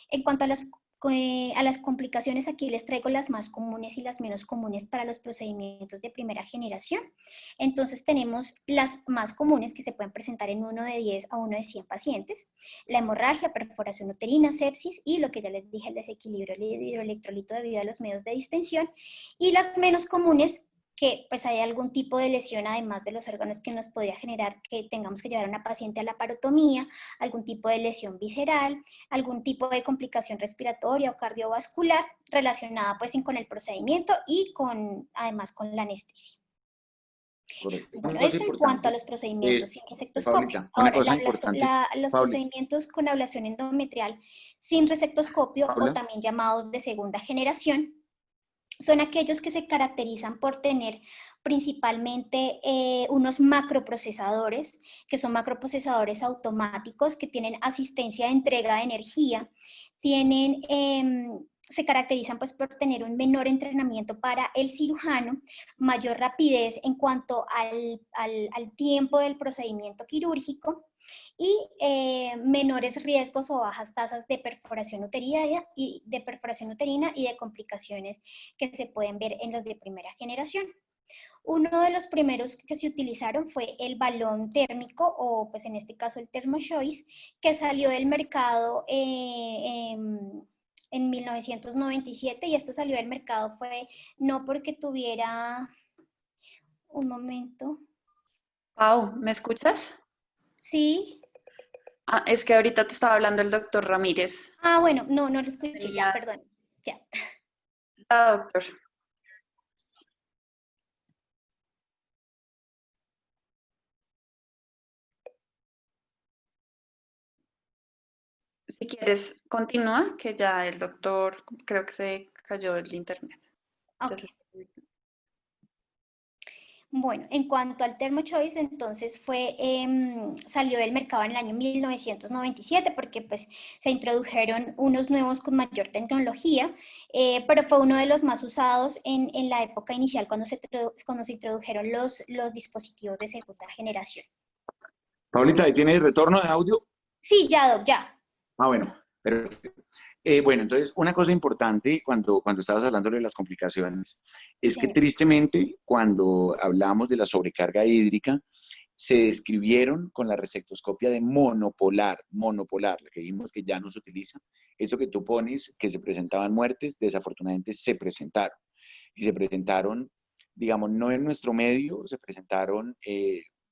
En cuanto a las complicaciones, aquí les traigo las más comunes y las menos comunes para los procedimientos de primera generación. Entonces tenemos las más comunes que se pueden presentar en uno de 10 a uno de 100 pacientes: la hemorragia, perforación uterina, sepsis y lo que ya les dije, el desequilibrio hidroelectrolito debido a los medios de distensión. Y las menos comunes, que pues hay algún tipo de lesión además de los órganos que nos podría generar que tengamos que llevar a una paciente a la parotomía, algún tipo de lesión visceral, algún tipo de complicación respiratoria o cardiovascular relacionada pues con el procedimiento y además con la anestesia. Correcto. Bueno, esto en cuanto a los procedimientos sin resectoscopio. Paulita, una cosa importante. Los procedimientos con ablación endometrial sin resectoscopio, Paula, o también llamados de segunda generación, son aquellos que se caracterizan por tener principalmente unos macroprocesadores, que son macroprocesadores automáticos que tienen asistencia de entrega de energía, tienen, se caracterizan pues por tener un menor entrenamiento para el cirujano, mayor rapidez en cuanto al tiempo del procedimiento quirúrgico y menores riesgos o bajas tasas de perforación uterina y de complicaciones que se pueden ver en los de primera generación. Uno de los primeros que se utilizaron fue el balón térmico, o pues en este caso el ThermoChoice, que salió del mercado en 1997, y esto salió del mercado fue no porque tuviera, un momento, Pau, ¿me escuchas? sí. Ah, es que ahorita te estaba hablando el doctor Ramírez. Ah, bueno, no lo escuché, ya, Tenías perdón. Ya. doctor. Si quieres, continúa, que ya el doctor, creo que se cayó el internet. Ya Ok. se- Bueno, en cuanto al ThermoChoice, entonces salió del mercado en el año 1997 porque pues se introdujeron unos nuevos con mayor tecnología, pero fue uno de los más usados en la época inicial cuando se introdujeron los dispositivos de segunda generación. Paulita, ¿ahí tienes retorno de audio? Sí, ya, Doc, ya. Ah, bueno, perfecto. Bueno, entonces, una cosa importante cuando estabas hablando de las complicaciones Sí, es que señor. tristemente, cuando hablamos de la sobrecarga hídrica, se describieron con la resectoscopia de monopolar, la que dijimos que ya no se utiliza. Eso que tú pones, que se presentaban muertes, desafortunadamente se presentaron. Y se presentaron, digamos, no en nuestro medio, se presentaron,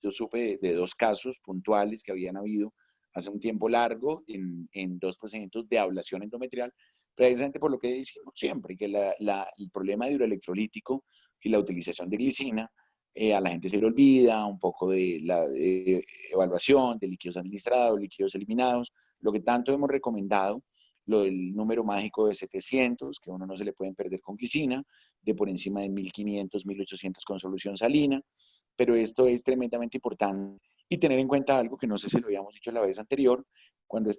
yo supe de dos casos puntuales que habían habido hace un tiempo largo en dos procedimientos de ablación endometrial, precisamente por lo que decimos siempre, que el problema hidroelectrolítico y la utilización de glicina, a la gente se le olvida un poco de la evaluación de líquidos administrados, líquidos eliminados, lo que tanto hemos recomendado, lo del número mágico de 700, que a uno no se le pueden perder con glicina, de por encima de 1500, 1800 con solución salina, pero esto es tremendamente importante y tener en cuenta algo que no sé si lo habíamos dicho la vez anterior, cuando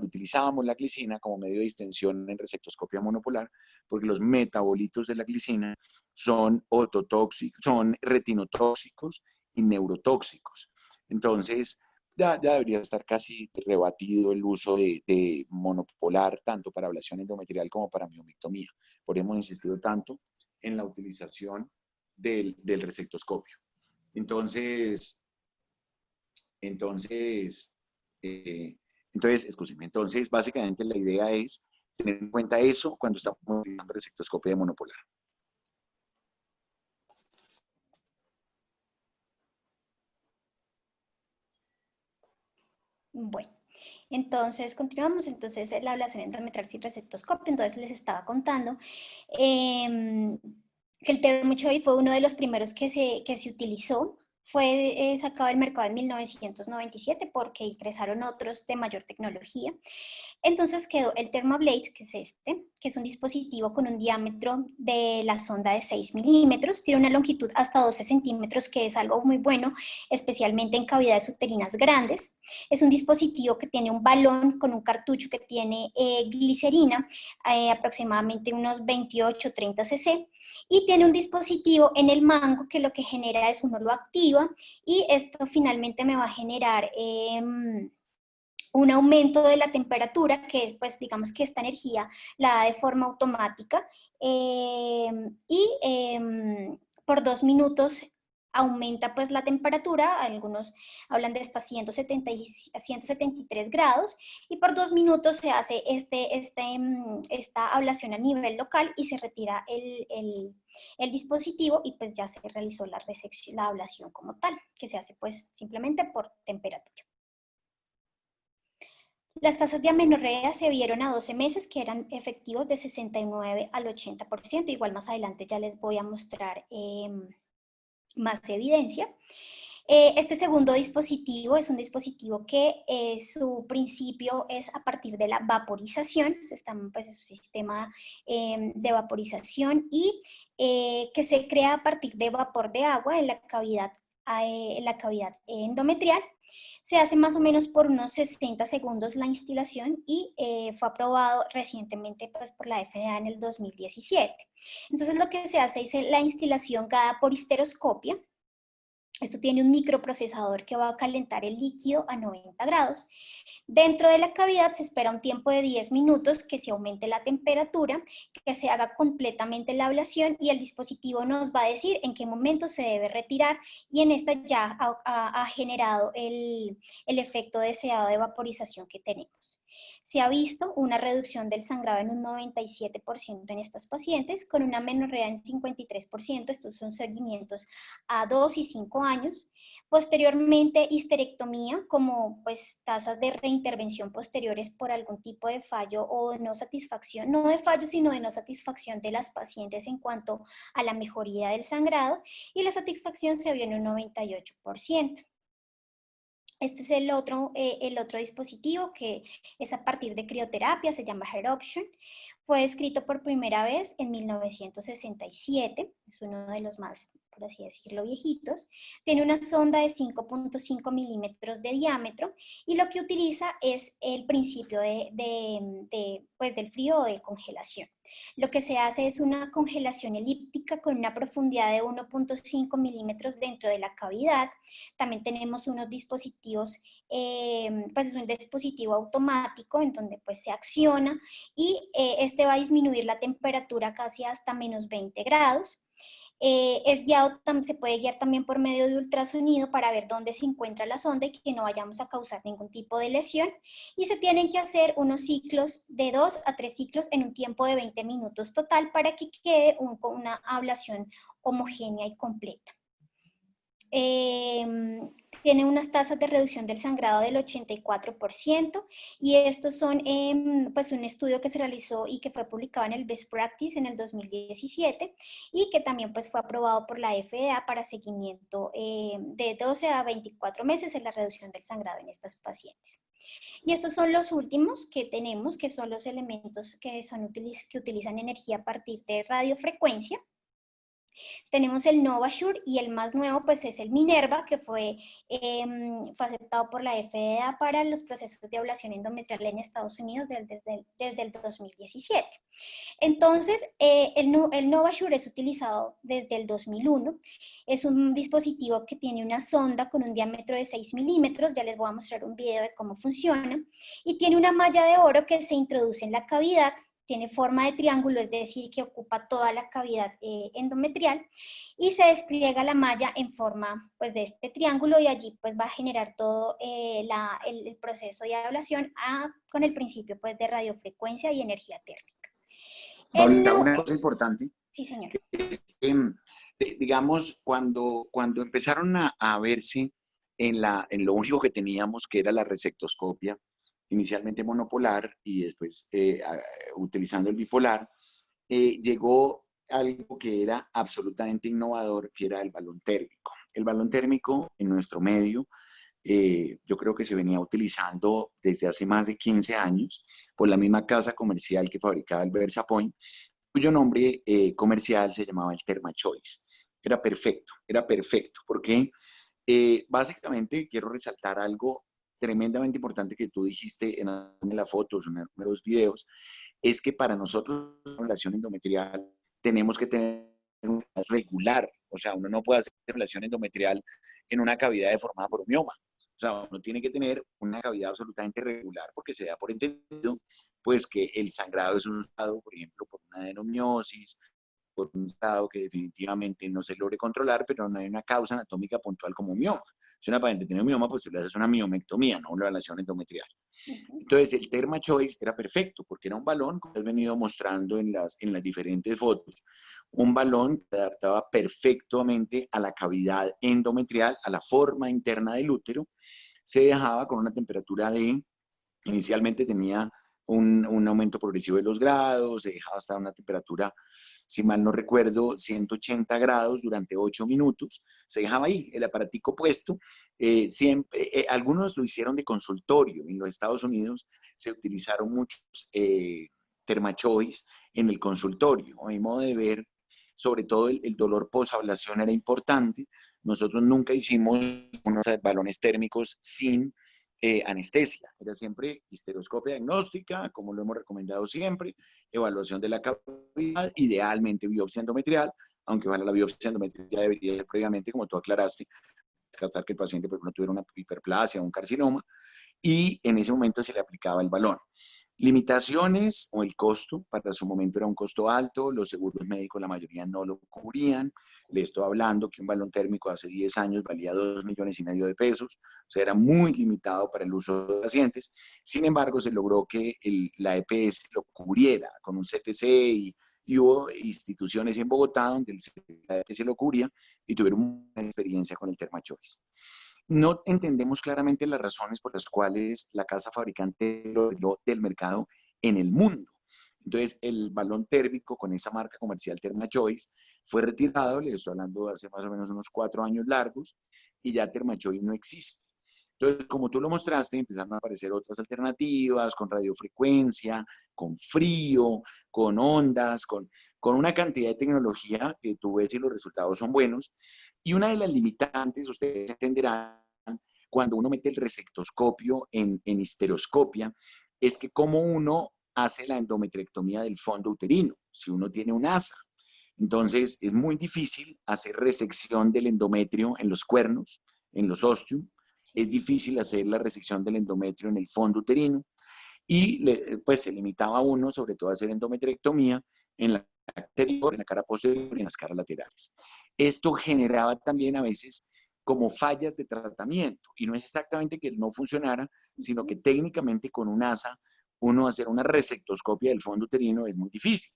utilizábamos la glicina como medio de distensión en resectoscopia monopolar, porque los metabolitos de la glicina son ototóxicos, son retinotóxicos y neurotóxicos. Entonces, ya debería estar casi rebatido el uso de monopolar, tanto para ablación endometrial como para miomectomía. Por eso hemos insistido tanto en la utilización del resectoscopio. Entonces, entonces, eh, escúcheme, entonces básicamente la idea es tener en cuenta eso cuando estamos utilizando resectoscopia de monopolar. Bueno, entonces continuamos. Entonces la ablación endometrial sin resectoscopio. Entonces les estaba contando que el ThermoChoice fue uno de los primeros que se utilizó. Fue sacado del mercado en 1997 porque ingresaron otros de mayor tecnología. Entonces quedó el ThermoBlade, que es este, que es un dispositivo con un diámetro de la sonda de 6 milímetros, tiene una longitud hasta 12 centímetros, que es algo muy bueno, especialmente en cavidades uterinas grandes. Es un dispositivo que tiene un balón con un cartucho que tiene glicerina, aproximadamente unos 28-30 cc, y tiene un dispositivo en el mango que lo que genera es uno lo activa y esto finalmente me va a generar un aumento de la temperatura, que es, pues, digamos que esta energía la da de forma automática, por 2 minutos aumenta pues la temperatura, algunos hablan de hasta 173 grados, y por 2 minutos se hace esta ablación a nivel local y se retira el dispositivo y pues ya se realizó la ablación como tal, que se hace pues simplemente por temperatura. Las tasas de amenorrea se vieron a 12 meses, que eran efectivos de 69 al 80%. Igual más adelante ya les voy a mostrar más evidencia. Este segundo dispositivo es un dispositivo que su principio es a partir de la vaporización, pues, es un sistema de vaporización y que se crea a partir de vapor de agua en la cavidad endometrial. Se hace más o menos por unos 60 segundos la instalación y fue aprobado recientemente pues, por la FDA en el 2017. Entonces lo que se hace es la instalación guiada por histeroscopia. Esto tiene un microprocesador que va a calentar el líquido a 90 grados. Dentro de la cavidad se espera un tiempo de 10 minutos que se aumente la temperatura, que se haga completamente la ablación y el dispositivo nos va a decir en qué momento se debe retirar y en esta ya ha generado el efecto deseado de vaporización que tenemos. Se ha visto una reducción del sangrado en un 97% en estas pacientes, con una menorrea en 53%, estos son seguimientos a 2 y 5 años. Posteriormente, histerectomía, como pues tasas de reintervención posteriores por algún tipo de fallo o de no satisfacción, no de fallo, sino de no satisfacción de las pacientes en cuanto a la mejoría del sangrado, y la satisfacción se vio en un 98%. Este es el otro dispositivo que es a partir de crioterapia, se llama Hair Option. Fue escrito por primera vez en 1967, es uno de los más, por así decirlo, viejitos. Tiene una sonda de 5.5 milímetros de diámetro y lo que utiliza es el principio pues, del frío o de congelación. Lo que se hace es una congelación elíptica con una profundidad de 1.5 milímetros dentro de la cavidad. También tenemos unos dispositivos, pues es un dispositivo automático en donde pues se acciona y este va a disminuir la temperatura casi hasta menos 20 grados. Se puede guiar también por medio de ultrasonido para ver dónde se encuentra la sonda y que no vayamos a causar ningún tipo de lesión. Y se tienen que hacer unos ciclos de 2 a 3 ciclos en un tiempo de 20 minutos total para que quede una ablación homogénea y completa. Tiene unas tasas de reducción del sangrado del 84% y estos son pues un estudio que se realizó y que fue publicado en el Best Practice en el 2017 y que también pues fue aprobado por la FDA para seguimiento de 12 a 24 meses en la reducción del sangrado en estas pacientes. Y estos son los últimos que tenemos, que son los elementos que utilizan energía a partir de radiofrecuencia. Tenemos el NovaSure y el más nuevo pues es el Minerva, que fue aceptado por la FDA para los procesos de ablación endometrial en Estados Unidos desde el 2017. Entonces, el NovaSure es utilizado desde el 2001. Es un dispositivo que tiene una sonda con un diámetro de 6 milímetros. Ya les voy a mostrar un video de cómo funciona. Y tiene una malla de oro que se introduce en la cavidad. Tiene forma de triángulo, es decir, que ocupa toda la cavidad endometrial y se despliega la malla en forma pues, de este triángulo y allí pues, va a generar todo el proceso de ablación con el principio pues, de radiofrecuencia y energía térmica. Paulita, una cosa importante. Sí, señor. Es que, digamos, cuando empezaron a verse en lo único que teníamos, que era la resectoscopia, inicialmente monopolar y después utilizando el bipolar, llegó algo que era absolutamente innovador, que era el balón térmico. El balón térmico en nuestro medio, yo creo que se venía utilizando desde hace más de 15 años por la misma casa comercial que fabricaba el VersaPoint, cuyo nombre comercial se llamaba el ThermaChoice. Era perfecto, porque básicamente quiero resaltar algo tremendamente importante que tú dijiste en las fotos, en los videos, es que para nosotros la relación endometrial tenemos que tener una regular, o sea, uno no puede hacer relación endometrial en una cavidad deformada por un mioma. O sea, uno tiene que tener una cavidad absolutamente regular porque se da por entendido, pues, que el sangrado es un estado, por ejemplo, por una adenomiosis, por un estado que definitivamente no se logre controlar, pero no hay una causa anatómica puntual como un mioma. Si una paciente tiene un mioma, pues tú le haces una miomectomía, no una relación endometrial. Entonces, el ThermaChoice era perfecto porque era un balón, como has venido mostrando en las diferentes fotos, un balón que adaptaba perfectamente a la cavidad endometrial, a la forma interna del útero. Se dejaba con una temperatura inicialmente tenía un aumento progresivo de los grados, se dejaba hasta una temperatura, si mal no recuerdo, 180 grados durante 8 minutos, se dejaba ahí el aparatico puesto. Algunos lo hicieron de consultorio. En los Estados Unidos se utilizaron muchos Thermachoice en el consultorio. A mi modo de ver, sobre todo el dolor post-ablación era importante. Nosotros nunca hicimos unos balones térmicos sin anestesia. Era siempre histeroscopia diagnóstica, como lo hemos recomendado siempre, evaluación de la cavidad, idealmente biopsia endometrial, aunque ojalá la biopsia endometrial ya debería ser previamente, como tú aclaraste, descartar que el paciente no tuviera una hiperplasia o un carcinoma, y en ese momento se le aplicaba el balón. Limitaciones o el costo, para su momento era un costo alto, los seguros médicos la mayoría no lo cubrían. Le estoy hablando que un balón térmico hace 10 años valía 2,5 millones de pesos, o sea, era muy limitado para el uso de pacientes. Sin embargo, se logró que la EPS lo cubriera con un CTC y hubo instituciones en Bogotá donde la EPS lo cubría y tuvieron una experiencia con el Thermachoice. No entendemos claramente las razones por las cuales la casa fabricante lo retiró del mercado en el mundo. Entonces, el balón térmico con esa marca comercial Thermachoice fue retirado, le estoy hablando de hace más o menos unos 4 años largos, y ya Thermachoice no existe. Entonces, como tú lo mostraste, empezaron a aparecer otras alternativas, con radiofrecuencia, con frío, con ondas, con una cantidad de tecnología que tú ves y los resultados son buenos. Y una de las limitantes, ustedes entenderán, cuando uno mete el resectoscopio en histeroscopia, es que como uno hace la endometrectomía del fondo uterino, si uno tiene un asa. Entonces, es muy difícil hacer resección del endometrio en los cuernos, en los ostium. Es difícil hacer la resección del endometrio en el fondo uterino. Y pues se limitaba a uno, sobre todo, a hacer endometrectomía en la anterior, en la cara posterior y en las caras laterales. Esto generaba también a veces como fallas de tratamiento, y no es exactamente que no funcionara, sino que técnicamente con un asa, uno hacer una resectoscopia del fondo uterino es muy difícil.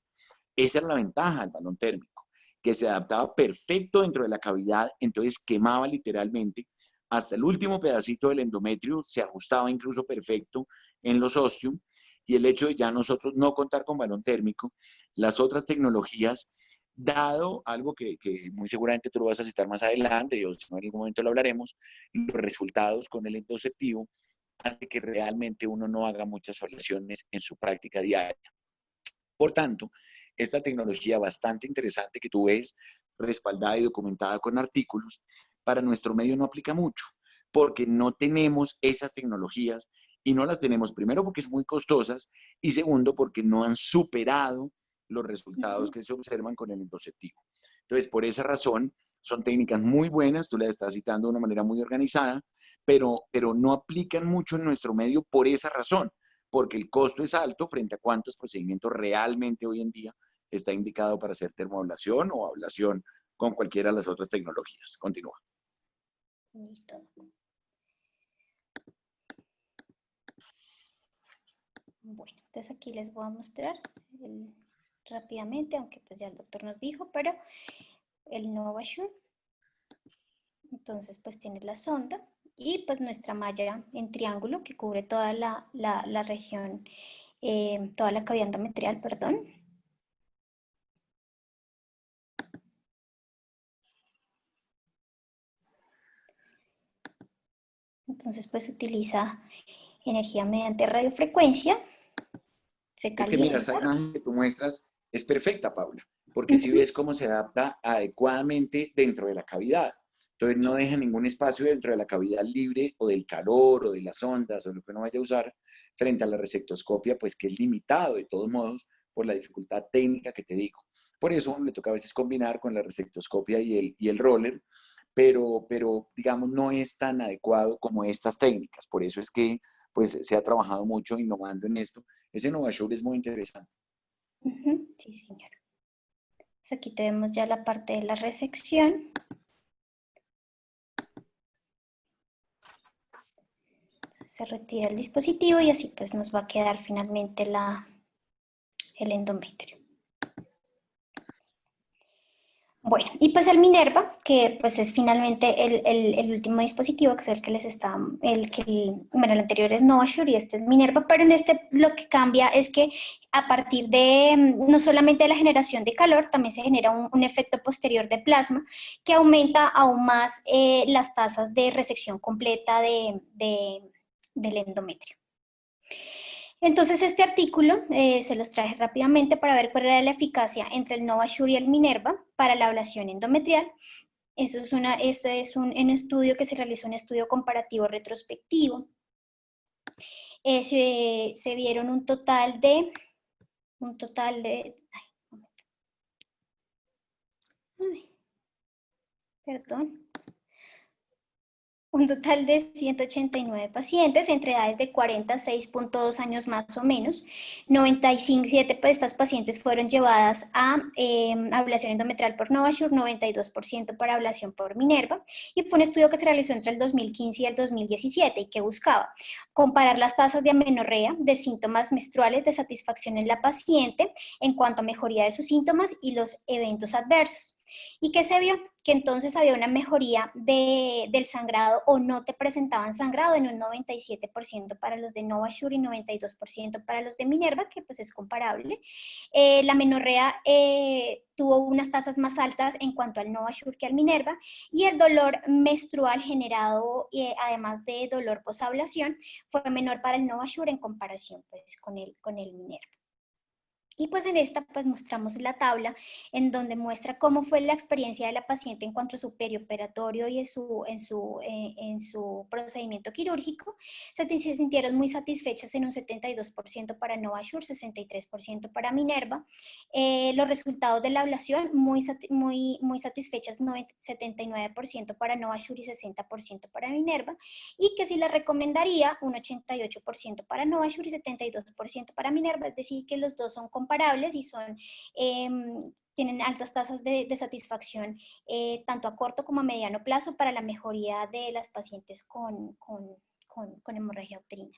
Esa era la ventaja del balón térmico, que se adaptaba perfecto dentro de la cavidad, entonces quemaba literalmente hasta el último pedacito del endometrio, se ajustaba incluso perfecto en los ostium, y el hecho de ya nosotros no contar con balón térmico, las otras tecnologías, dado algo que muy seguramente tú lo vas a citar más adelante, o si no en algún momento lo hablaremos, los resultados con el endoceptivo hace que realmente uno no haga muchas ablaciones en su práctica diaria. Por tanto, esta tecnología bastante interesante que tú ves, respaldada y documentada con artículos, para nuestro medio no aplica mucho, porque no tenemos esas tecnologías y no las tenemos, primero porque son muy costosas y segundo porque no han superado los resultados que se observan con el endoceptivo. Entonces, por esa razón, son técnicas muy buenas, tú las estás citando de una manera muy organizada, pero no aplican mucho en nuestro medio por esa razón, porque el costo es alto frente a cuántos procedimientos realmente hoy en día está indicado para hacer termoablación o ablación con cualquiera de las otras tecnologías. Continúa. Listo. Bueno, entonces aquí les voy a mostrar rápidamente, aunque pues ya el doctor nos dijo, pero el NovaSure. Entonces pues tiene la sonda y pues nuestra malla en triángulo que cubre toda la región, toda la cavidad endometrial, perdón. Entonces pues utiliza energía mediante radiofrecuencia. Se Es que mira, calienta. esa imagen que tú muestras es perfecta, Paula, porque si ves cómo se adapta adecuadamente dentro de la cavidad. Entonces no deja ningún espacio dentro de la cavidad libre o del calor o de las ondas o lo que uno vaya a usar frente a la resectoscopia, pues que es limitado de todos modos por la dificultad técnica que te digo. Por eso le toca a veces combinar con la resectoscopia y el roller, pero digamos no es tan adecuado como estas técnicas. Por eso es que pues se ha trabajado mucho innovando en esto. Ese NovaSure es muy interesante. Sí, señor. Entonces aquí tenemos ya la parte de la resección. Se retira el dispositivo y así pues nos va a quedar finalmente el endometrio. Bueno, y pues el Minerva, que pues es finalmente el último dispositivo, que es el que les está, bueno, el anterior es NovaSure y este es Minerva, pero en este lo que cambia es que a partir de, no solamente de la generación de calor, también se genera un efecto posterior de plasma que aumenta aún más las tasas de resección completa del endometrio. Entonces este artículo se los traje rápidamente para ver cuál era la eficacia entre el NovaSure y el Minerva para la ablación endometrial. Este es un estudio que se realizó, un estudio comparativo retrospectivo. Se vieron un total de, perdón, un total de 189 pacientes entre edades de 40 a 6.2 años más o menos. 97 de estas pacientes fueron llevadas a ablación endometrial por NovaSure, 92% para ablación por Minerva, y fue un estudio que se realizó entre el 2015 y el 2017 y que buscaba comparar las tasas de amenorrea, de síntomas menstruales, de satisfacción en la paciente en cuanto a mejoría de sus síntomas y los eventos adversos. ¿Y qué se vio? Que entonces había una mejoría del sangrado o no te presentaban sangrado en un 97% para los de NovaSure y 92% para los de Minerva, que pues es comparable. La menorrea tuvo unas tasas más altas en cuanto al NovaSure que al Minerva, y el dolor menstrual generado, además de dolor posablación, fue menor para el NovaSure en comparación pues, con el Minerva. Y pues en esta pues mostramos la tabla en donde muestra cómo fue la experiencia de la paciente en cuanto a su perioperatorio y en su procedimiento quirúrgico. Se sintieron muy satisfechas en un 72% para NovaSure, 63% para Minerva. Los resultados de la ablación muy satisfechas, 79% para NovaSure y 60% para Minerva. Y que si la recomendaría, un 88% para NovaSure y 72% para Minerva, es decir, que los dos son comparables y tienen altas tasas de satisfacción tanto a corto como a mediano plazo para la mejoría de las pacientes con hemorragia uterina.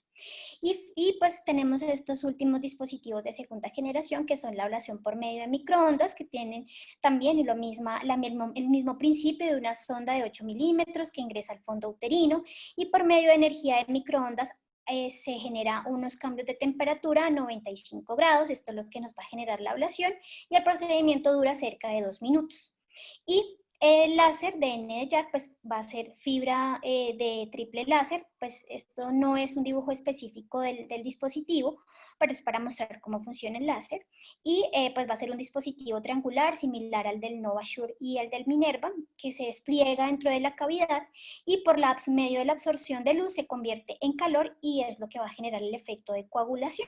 Y pues tenemos estos últimos dispositivos de segunda generación que son la ablación por medio de microondas, que tienen también el mismo principio de una sonda de 8 milímetros que ingresa al fondo uterino, y por medio de energía de microondas se genera unos cambios de temperatura a 95 grados, esto es lo que nos va a generar la ablación, y el procedimiento dura cerca de 2 minutos. Y el láser de Nd:YAG pues va a ser fibra de triple láser, pues esto no es un dibujo específico del dispositivo, pero es para mostrar cómo funciona el láser, y pues va a ser un dispositivo triangular similar al del NovaSure y al del Minerva, que se despliega dentro de la cavidad y por medio de la absorción de luz se convierte en calor y es lo que va a generar el efecto de coagulación.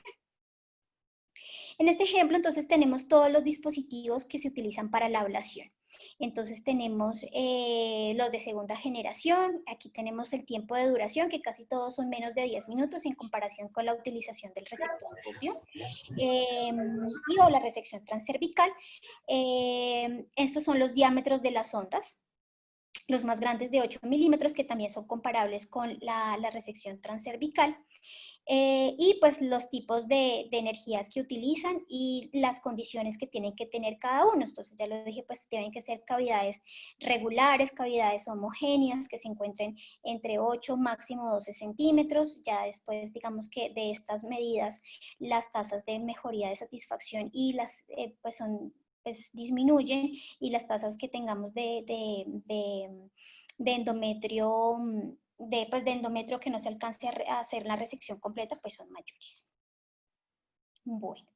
En este ejemplo, entonces, tenemos todos los dispositivos que se utilizan para la ablación. Entonces tenemos los de segunda generación, aquí tenemos el tiempo de duración, que casi todos son menos de 10 minutos en comparación con la utilización del resectoscopio o la resección transcervical. Estos son los diámetros de las ondas, los más grandes de 8 milímetros, que también son comparables con la resección transcervical. Y pues los tipos de energías que utilizan y las condiciones que tienen que tener cada uno. Entonces ya lo dije, pues tienen que ser cavidades regulares, cavidades homogéneas que se encuentren entre 8 máximo 12 centímetros. Ya después digamos que de estas medidas las tasas de mejoría de satisfacción y pues disminuyen, y las tasas que tengamos de endometrio de endometrio que no se alcance a hacer la resección completa, pues son mayores. Bueno,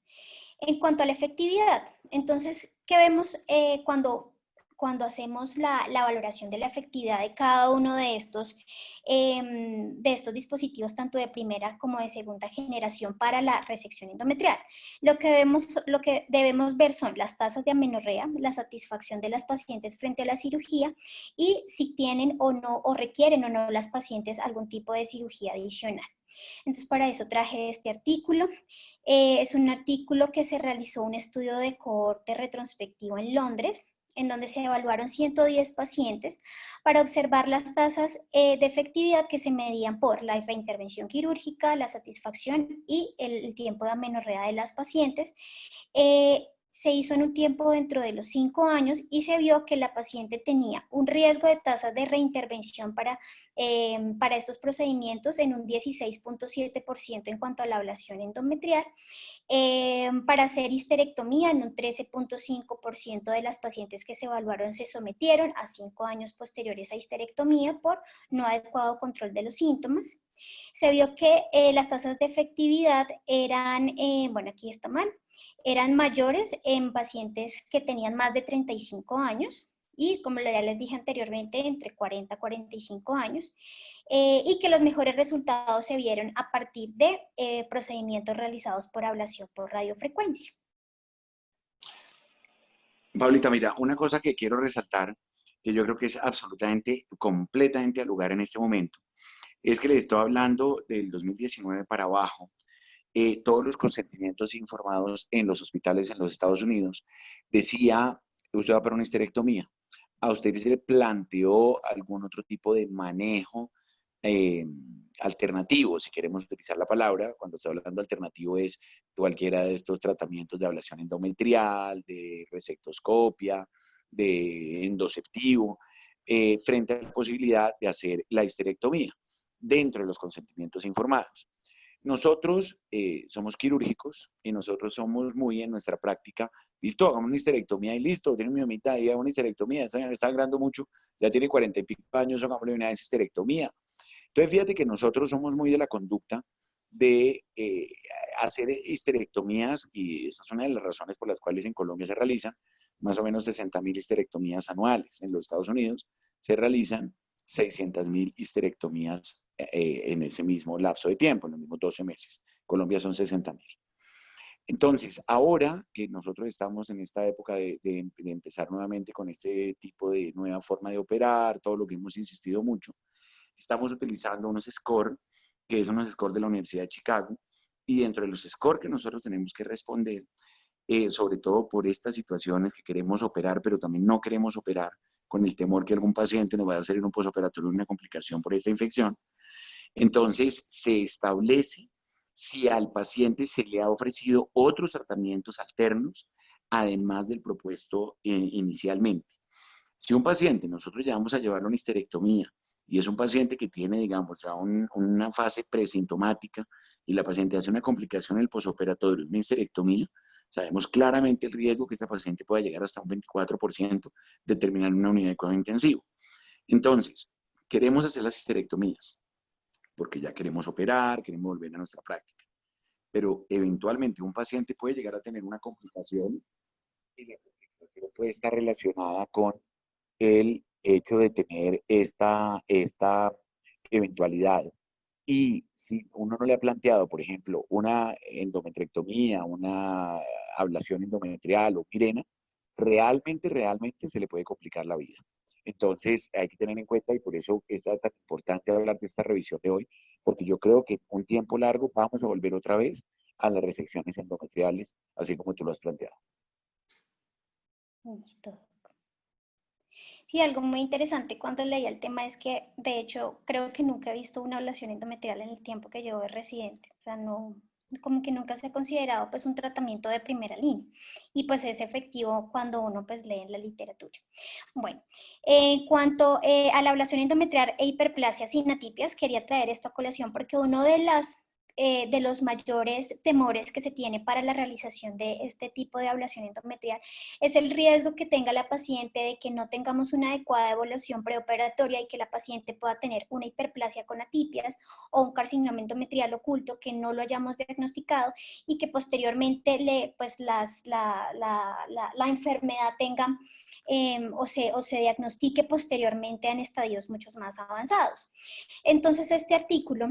en cuanto a la efectividad, entonces, ¿qué vemos cuando hacemos la valoración de la efectividad de cada uno de estos dispositivos, tanto de primera como de segunda generación para la resección endometrial? Lo que debemos ver son las tasas de amenorrea, la satisfacción de las pacientes frente a la cirugía y si tienen o no, o requieren o no las pacientes algún tipo de cirugía adicional. Entonces, para eso traje este artículo. Es un artículo que se realizó un estudio de cohorte retrospectivo en Londres, en donde se evaluaron 110 pacientes para observar las tasas de efectividad que se medían por la reintervención quirúrgica, la satisfacción y el tiempo de amenorrea de las pacientes. se hizo en un tiempo dentro de los 5 años y se vio que la paciente tenía un riesgo de tasas de reintervención para estos procedimientos en un 16.7% en cuanto a la ablación endometrial, para hacer histerectomía en un 13.5% de las pacientes que se evaluaron se sometieron a 5 años posteriores a histerectomía por no adecuado control de los síntomas. Se vio que las tasas de efectividad eran, bueno, aquí está mal, eran mayores en pacientes que tenían más de 35 años y, como ya les dije anteriormente, entre 40 y 45 años, y que los mejores resultados se vieron a partir de procedimientos realizados por ablación por radiofrecuencia. Paulita, mira, una cosa que quiero resaltar, que yo creo que es absolutamente, completamente al lugar en este momento, es que les estoy hablando del 2019 para abajo. Todos los consentimientos informados en los hospitales en los Estados Unidos decía, usted va para una histerectomía. ¿A usted se le planteó algún otro tipo de manejo alternativo, si queremos utilizar la palabra? Cuando estoy hablando alternativo es cualquiera de estos tratamientos de ablación endometrial, de resectoscopia, de endoseptivo, frente a la posibilidad de hacer la histerectomía dentro de los consentimientos informados. Nosotros somos quirúrgicos y nosotros somos muy en nuestra práctica, listo, hagamos una histerectomía y listo, tiene mi mamita ahí, haga una histerectomía, esta señora está sangrando mucho, ya tiene 40 y pico años, hagámosle una vez histerectomía. Entonces fíjate que nosotros somos muy de la conducta de hacer histerectomías, y esa es una de las razones por las cuales en Colombia se realizan más o menos 60.000 histerectomías anuales. En los Estados Unidos se realizan 600.000 histerectomías en ese mismo lapso de tiempo, en los mismos 12 meses. Colombia son 60.000. Entonces, ahora que nosotros estamos en esta época de empezar nuevamente con este tipo de nueva forma de operar, todo lo que hemos insistido mucho, estamos utilizando unos SCORE, que son unos SCORE de la Universidad de Chicago, y dentro de los SCORE que nosotros tenemos que responder, sobre todo por estas situaciones que queremos operar, pero también no queremos operar, con el temor que algún paciente nos vaya a hacer en un posoperatorio una complicación por esta infección. Entonces, se establece si al paciente se le ha ofrecido otros tratamientos alternos, además del propuesto inicialmente. Si un paciente, nosotros ya vamos a llevarlo a una histerectomía, y es un paciente que tiene, digamos, ya una fase presintomática, y la paciente hace una complicación en el posoperatorio, una histerectomía, sabemos claramente el riesgo que esta paciente pueda llegar hasta un 24% de terminar en una unidad de cuidado intensivo. Entonces, queremos hacer las histerectomías, porque ya queremos operar, queremos volver a nuestra práctica. Pero eventualmente un paciente puede llegar a tener una complicación, y la complicación puede estar relacionada con el hecho de tener esta eventualidad. Y si uno no le ha planteado, por ejemplo, una endometrectomía, una ablación endometrial o Mirena, realmente se le puede complicar la vida. Entonces hay que tener en cuenta, y por eso es tan importante hablar de esta revisión de hoy, porque yo creo que en un tiempo largo vamos a volver otra vez a las resecciones endometriales, así como tú lo has planteado. Listo. Sí, algo muy interesante cuando leía el tema es que, de hecho, creo que nunca he visto una ablación endometrial en el tiempo que llevo de residente. O sea, no, como que nunca se ha considerado pues un tratamiento de primera línea. Y pues es efectivo cuando uno pues lee en la literatura. Bueno, en cuanto a la ablación endometrial e hiperplasia sin atipias, quería traer esto a colación porque uno de los mayores temores que se tiene para la realización de este tipo de ablación endometrial es el riesgo que tenga la paciente de que no tengamos una adecuada evaluación preoperatoria y que la paciente pueda tener una hiperplasia con atipias o un carcinoma endometrial oculto que no lo hayamos diagnosticado y que posteriormente pues la enfermedad tenga o se diagnostique posteriormente en estadios mucho más avanzados. Entonces, este artículo,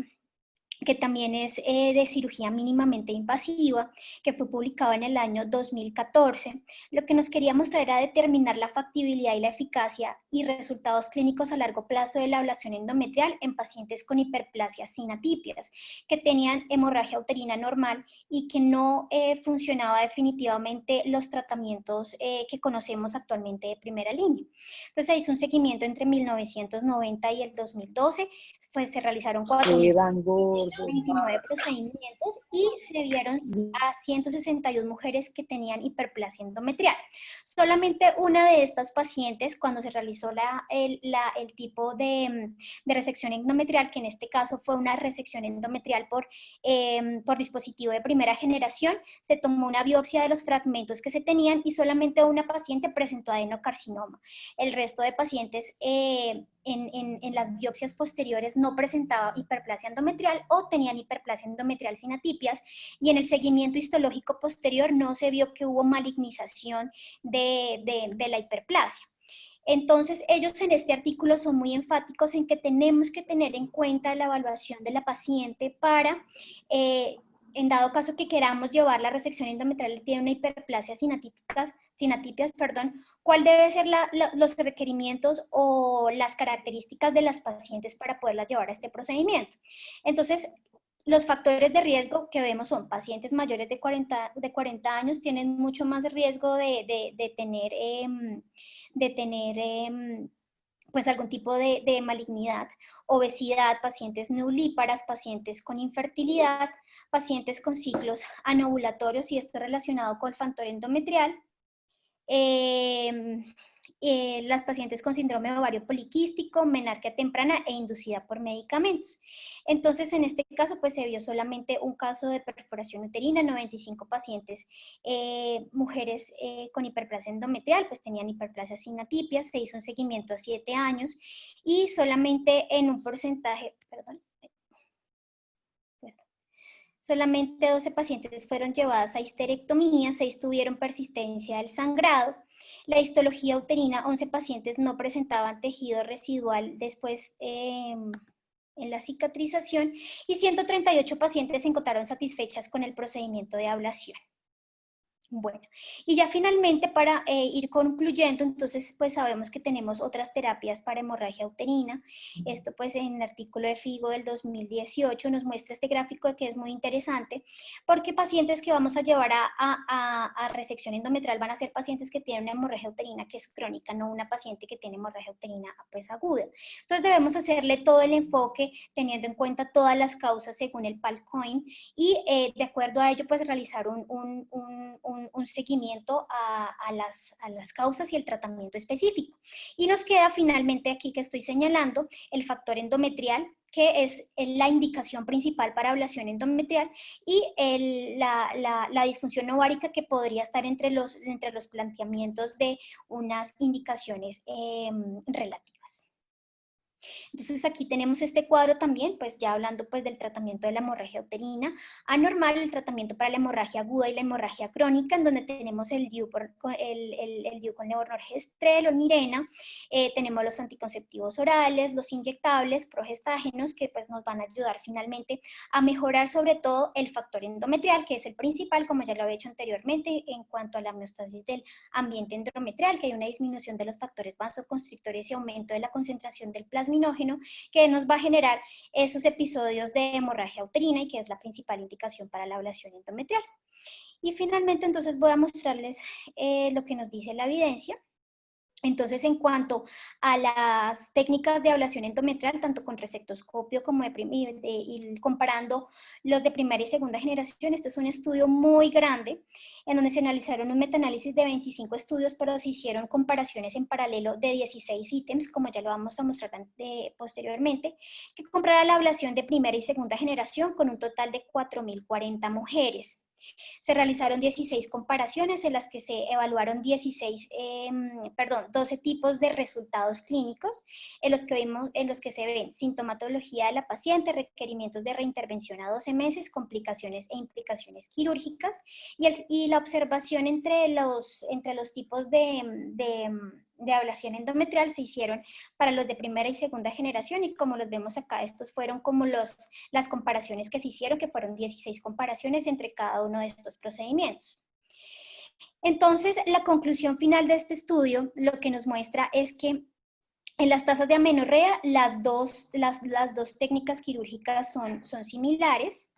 que también es de cirugía mínimamente invasiva, que fue publicado en el año 2014. Lo que nos quería mostrar era determinar la factibilidad y la eficacia y resultados clínicos a largo plazo de la ablación endometrial en pacientes con hiperplasia sin atipias, que tenían hemorragia uterina normal y que no funcionaba definitivamente los tratamientos que conocemos actualmente de primera línea. Entonces se hizo un seguimiento entre 1990 y el 2012, pues se realizaron 4.000 29 procedimientos y se vieron a 161 mujeres que tenían hiperplasia endometrial. Solamente una de estas pacientes, cuando se realizó el tipo de resección endometrial, que en este caso fue una resección endometrial por dispositivo de primera generación, se tomó una biopsia de los fragmentos que se tenían y solamente una paciente presentó adenocarcinoma. El resto de pacientes en las biopsias posteriores no presentaba hiperplasia endometrial o tenían hiperplasia endometrial sin atipias, y en el seguimiento histológico posterior no se vio que hubo malignización de la hiperplasia. Entonces, ellos en este artículo son muy enfáticos en que tenemos que tener en cuenta la evaluación de la paciente para, en dado caso que queramos llevar la resección endometrial y tiene una hiperplasia sin atipias, cuál debe ser los requerimientos o las características de las pacientes para poderlas llevar a este procedimiento. Entonces, los factores de riesgo que vemos son pacientes mayores de 40 años, tienen mucho más riesgo de tener pues algún tipo de malignidad, obesidad, pacientes nulíparas, pacientes con infertilidad, pacientes con ciclos anovulatorios, y esto es relacionado con el factor endometrial, las pacientes con síndrome de ovario poliquístico, menarquia temprana e inducida por medicamentos. Entonces, en este caso, pues se vio solamente un caso de perforación uterina, 95 pacientes, mujeres con hiperplasia endometrial, pues tenían hiperplasia sin atipias, se hizo un seguimiento a 7 años y solamente en un porcentaje, solamente 12 pacientes fueron llevadas a histerectomía, 6 tuvieron persistencia del sangrado. La histología uterina, 11 pacientes no presentaban tejido residual después en la cicatrización, y 138 pacientes se encontraron satisfechas con el procedimiento de ablación. Bueno, y ya finalmente para ir concluyendo, entonces pues sabemos que tenemos otras terapias para hemorragia uterina. Esto pues en el artículo de FIGO del 2018 nos muestra este gráfico que es muy interesante, porque pacientes que vamos a llevar a resección endometrial van a ser pacientes que tienen una hemorragia uterina que es crónica, no una paciente que tiene hemorragia uterina pues aguda. Entonces debemos hacerle todo el enfoque teniendo en cuenta todas las causas según el PALCOIN y de acuerdo a ello pues realizar un seguimiento a las causas y el tratamiento específico. Y nos queda finalmente aquí que estoy señalando el factor endometrial, que es la indicación principal para ablación endometrial, y la disfunción ovárica, que podría estar entre los planteamientos de unas indicaciones relativas. Entonces aquí tenemos este cuadro también, pues ya hablando pues del tratamiento de la hemorragia uterina anormal, el tratamiento para la hemorragia aguda y la hemorragia crónica, en donde tenemos el DIU con levonorgestrel o Mirena, tenemos los anticonceptivos orales, los inyectables, progestágenos, que pues nos van a ayudar finalmente a mejorar sobre todo el factor endometrial, que es el principal, como ya lo había hecho anteriormente, en cuanto a la homeostasis del ambiente endometrial, que hay una disminución de los factores vasoconstrictores y aumento de la concentración del plasminógeno, que nos va a generar esos episodios de hemorragia uterina y que es la principal indicación para la ablación endometrial. Y finalmente, entonces voy a mostrarles lo que nos dice la evidencia. Entonces, en cuanto a las técnicas de ablación endometrial, tanto con resectoscopio como y comparando los de primera y segunda generación, este es un estudio muy grande, en donde se analizaron un metaanálisis de 25 estudios, pero se hicieron comparaciones en paralelo de 16 ítems, como ya lo vamos a mostrar posteriormente, que compara la ablación de primera y segunda generación con un total de 4.040 mujeres. Se realizaron 16 comparaciones en las que se evaluaron 12 tipos de resultados clínicos en los que se ven sintomatología de la paciente, requerimientos de reintervención a 12 meses, complicaciones e implicaciones quirúrgicas, y la observación entre los tipos de ablación endometrial se hicieron para los de primera y segunda generación, y como los vemos acá, estos fueron como las comparaciones que se hicieron, que fueron 16 comparaciones entre cada uno de estos procedimientos. Entonces, la conclusión final de este estudio lo que nos muestra es que en las tasas de amenorrea las dos técnicas quirúrgicas son similares.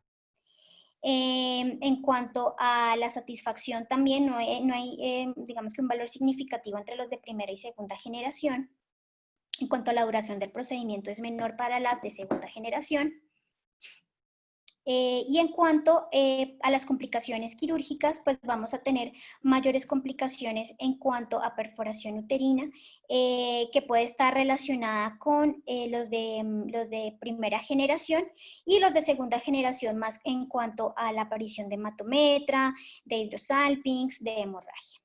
En cuanto a la satisfacción también no hay digamos que un valor significativo entre los de primera y segunda generación. En cuanto a la duración del procedimiento es menor para las de segunda generación. Y en cuanto a las complicaciones quirúrgicas, pues vamos a tener mayores complicaciones en cuanto a perforación uterina, que puede estar relacionada con los de primera generación y los de segunda generación, más en cuanto a la aparición de hematometra, de hidrosalpinx, de hemorragia.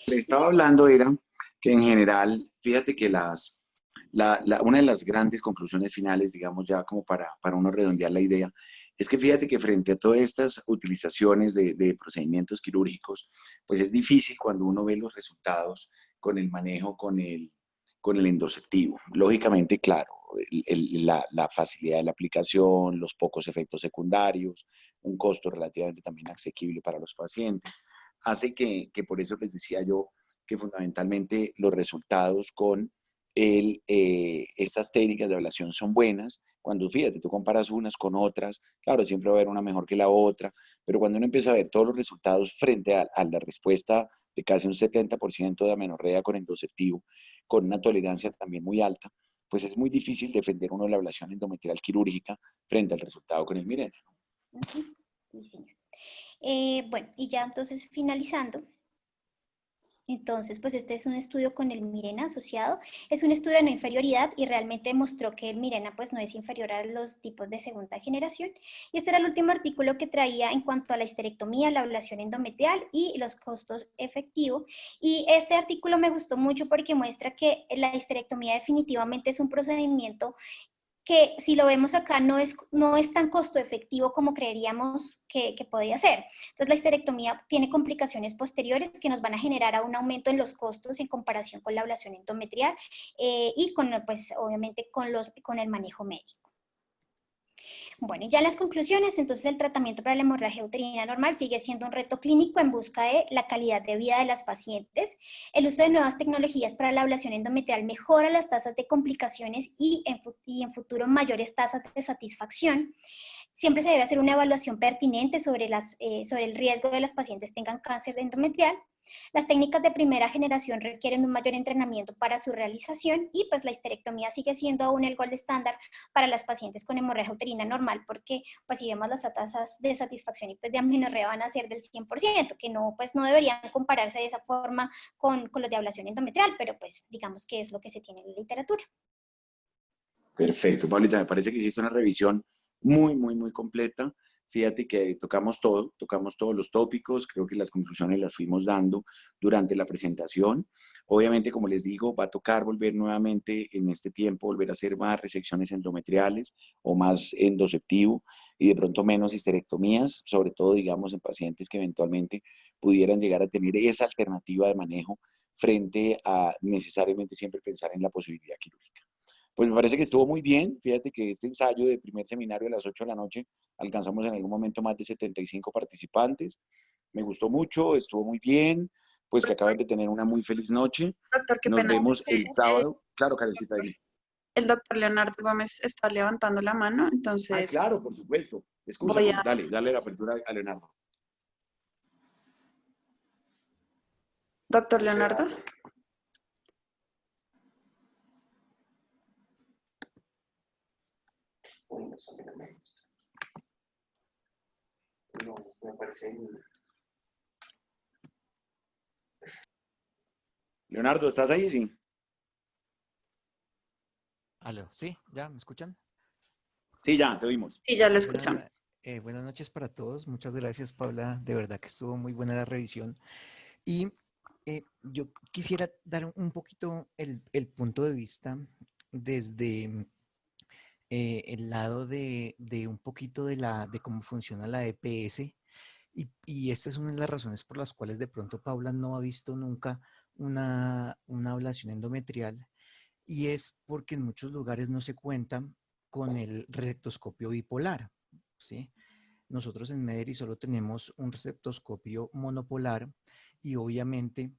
Le estaba hablando era que en general, fíjate que una de las grandes conclusiones finales, digamos ya como para uno redondear la idea, es que fíjate que frente a todas estas utilizaciones de procedimientos quirúrgicos, pues es difícil cuando uno ve los resultados con el manejo con el endosectivo. Lógicamente, claro, la facilidad de la aplicación, los pocos efectos secundarios, un costo relativamente también asequible para los pacientes hace que por eso les decía yo que fundamentalmente los resultados con estas técnicas de ablación son buenas. Cuando, fíjate, tú comparas unas con otras, claro, siempre va a haber una mejor que la otra, pero cuando uno empieza a ver todos los resultados frente a la respuesta de casi un 70% de amenorrea con endoceptivo, con una tolerancia también muy alta, pues es muy difícil defender uno la ablación endometrial quirúrgica frente al resultado con el Mirena. Bueno, y ya entonces finalizando, entonces pues este es un estudio con el Mirena asociado, es un estudio de no inferioridad y realmente mostró que el Mirena pues no es inferior a los tipos de segunda generación, y este era el último artículo que traía en cuanto a la histerectomía, la ablación endometrial y los costos efectivos, y este artículo me gustó mucho porque muestra que la histerectomía definitivamente es un procedimiento que si lo vemos acá no es tan costo efectivo como creeríamos que podría ser. Entonces la histerectomía tiene complicaciones posteriores que nos van a generar a un aumento en los costos en comparación con la ablación endometrial y con, pues, obviamente con el manejo médico. Bueno, y ya en las conclusiones, entonces el tratamiento para la hemorragia uterina normal sigue siendo un reto clínico en busca de la calidad de vida de las pacientes. El uso de nuevas tecnologías para la ablación endometrial mejora las tasas de complicaciones y en futuro mayores tasas de satisfacción. Siempre se debe hacer una evaluación pertinente sobre el riesgo de las pacientes tengan cáncer endometrial. Las técnicas de primera generación requieren un mayor entrenamiento para su realización y pues la histerectomía sigue siendo aún el gold estándar para las pacientes con hemorragia uterina normal, porque pues si vemos las tasas de satisfacción y pues de amenorrea van a ser del 100%, que no, pues no deberían compararse de esa forma con los de ablación endometrial, pero pues digamos que es lo que se tiene en la literatura. Perfecto, Paulita, me parece que hiciste una revisión muy completa. Fíjate que tocamos todos los tópicos, creo que las conclusiones las fuimos dando durante la presentación. Obviamente, como les digo, va a tocar volver nuevamente en este tiempo, volver a hacer más resecciones endometriales o más endoceptivo y de pronto menos histerectomías, sobre todo, digamos, en pacientes que eventualmente pudieran llegar a tener esa alternativa de manejo frente a necesariamente siempre pensar en la posibilidad quirúrgica. Pues me parece que estuvo muy bien. Fíjate que este ensayo de primer seminario a las 8 de la noche alcanzamos en algún momento más de 75 participantes. Me gustó mucho, estuvo muy bien. Pues que acaben de tener una muy feliz noche. Doctor, qué Nos pena. vemos el sábado. Claro, Karencita, dime. El doctor Leonardo Gómez está levantando la mano, Ah, entonces claro, por supuesto. voy Excúsame, a... dale la apertura a Leonardo. Doctor Leonardo. No, me parece. Leonardo, ¿estás ahí? Sí. Aló, ¿sí? ¿Ya me escuchan? Sí, ya, te oímos. Sí, ya lo Buenas, escuchamos. buenas noches para todos. Muchas gracias, Paula. De verdad que estuvo muy buena la revisión. Y yo quisiera dar un poquito el punto de vista desde el lado de un poquito de cómo funciona la EPS. Y esta es una de las razones por las cuales de pronto Paula no ha visto nunca una ablación endometrial. Y es porque en muchos lugares no se cuentan con el receptoscopio bipolar, ¿sí? Nosotros en Mederi solo tenemos un receptoscopio monopolar y obviamente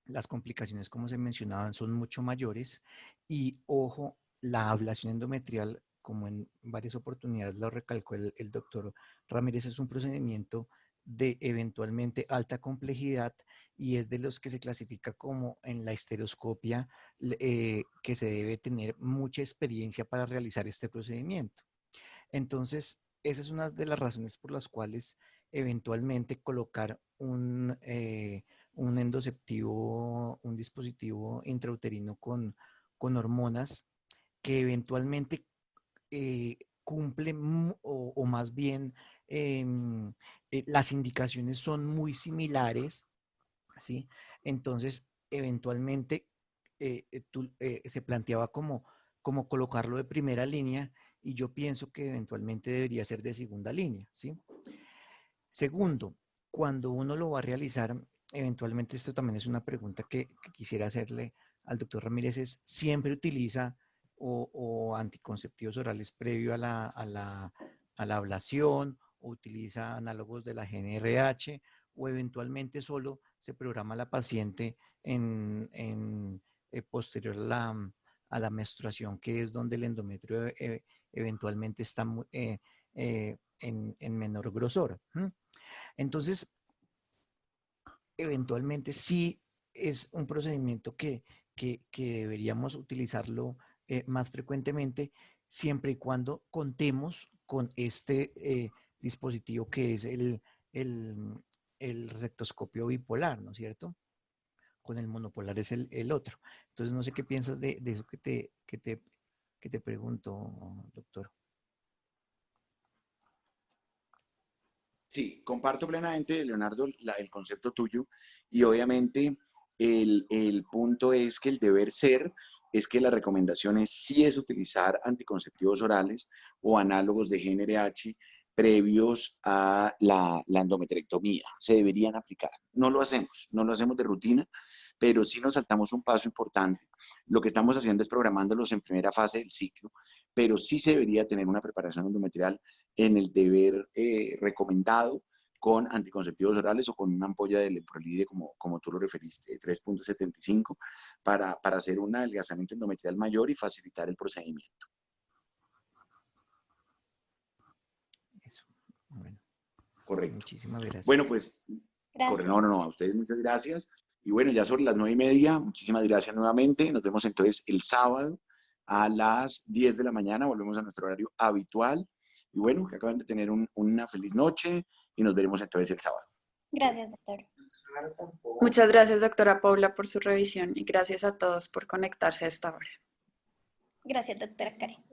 las complicaciones, como se mencionaban, son mucho mayores. Y ojo, la ablación endometrial, como en varias oportunidades lo recalcó el doctor Ramírez, es un procedimiento de eventualmente alta complejidad y es de los que se clasifica como en la histeroscopia, que se debe tener mucha experiencia para realizar este procedimiento. Entonces, esa es una de las razones por las cuales eventualmente colocar un endoceptivo, un dispositivo intrauterino con hormonas que eventualmente cumple o más bien las indicaciones son muy similares, ¿sí? Entonces, eventualmente se planteaba como colocarlo de primera línea y yo pienso que eventualmente debería ser de segunda línea, ¿sí? Segundo, cuando uno lo va a realizar, eventualmente esto también es una pregunta que quisiera hacerle al doctor Ramírez, es siempre utiliza o anticonceptivos orales previo a la ablación, o utiliza análogos de la GnRH, o eventualmente solo se programa la paciente posterior a la menstruación, que es donde el endometrio eventualmente está en menor grosor. Entonces, eventualmente sí es un procedimiento que deberíamos utilizarlo más frecuentemente, siempre y cuando contemos con este dispositivo que es el receptoscopio bipolar, ¿no es cierto? Con el monopolar es el otro. Entonces, no sé qué piensas de eso que te pregunto, doctor. Sí, comparto plenamente, Leonardo, el concepto tuyo y obviamente el punto es que el deber ser es que la recomendación sí es utilizar anticonceptivos orales o análogos de GnRH previos a la endometriectomía. Se deberían aplicar. No lo hacemos, no lo hacemos de rutina, pero sí nos saltamos un paso importante. Lo que estamos haciendo es programándolos en primera fase del ciclo, pero sí se debería tener una preparación endometrial en el deber recomendado con anticonceptivos orales o con una ampolla de leprolide, como tú lo referiste, 3.75, para hacer un adelgazamiento endometrial mayor y facilitar el procedimiento. Eso. Bueno, Correcto. muchísimas gracias. Bueno, pues, Gracias. no, a ustedes muchas gracias. Y bueno, ya sobre las 9:30, muchísimas gracias nuevamente. Nos vemos entonces el sábado a las 10 de la mañana, volvemos a nuestro horario habitual. Y bueno, que acaban de tener una feliz noche y nos veremos entonces el sábado. Gracias, doctor. Muchas gracias, doctora Paula, por su revisión y gracias a todos por conectarse a esta hora. Gracias, doctora Karen.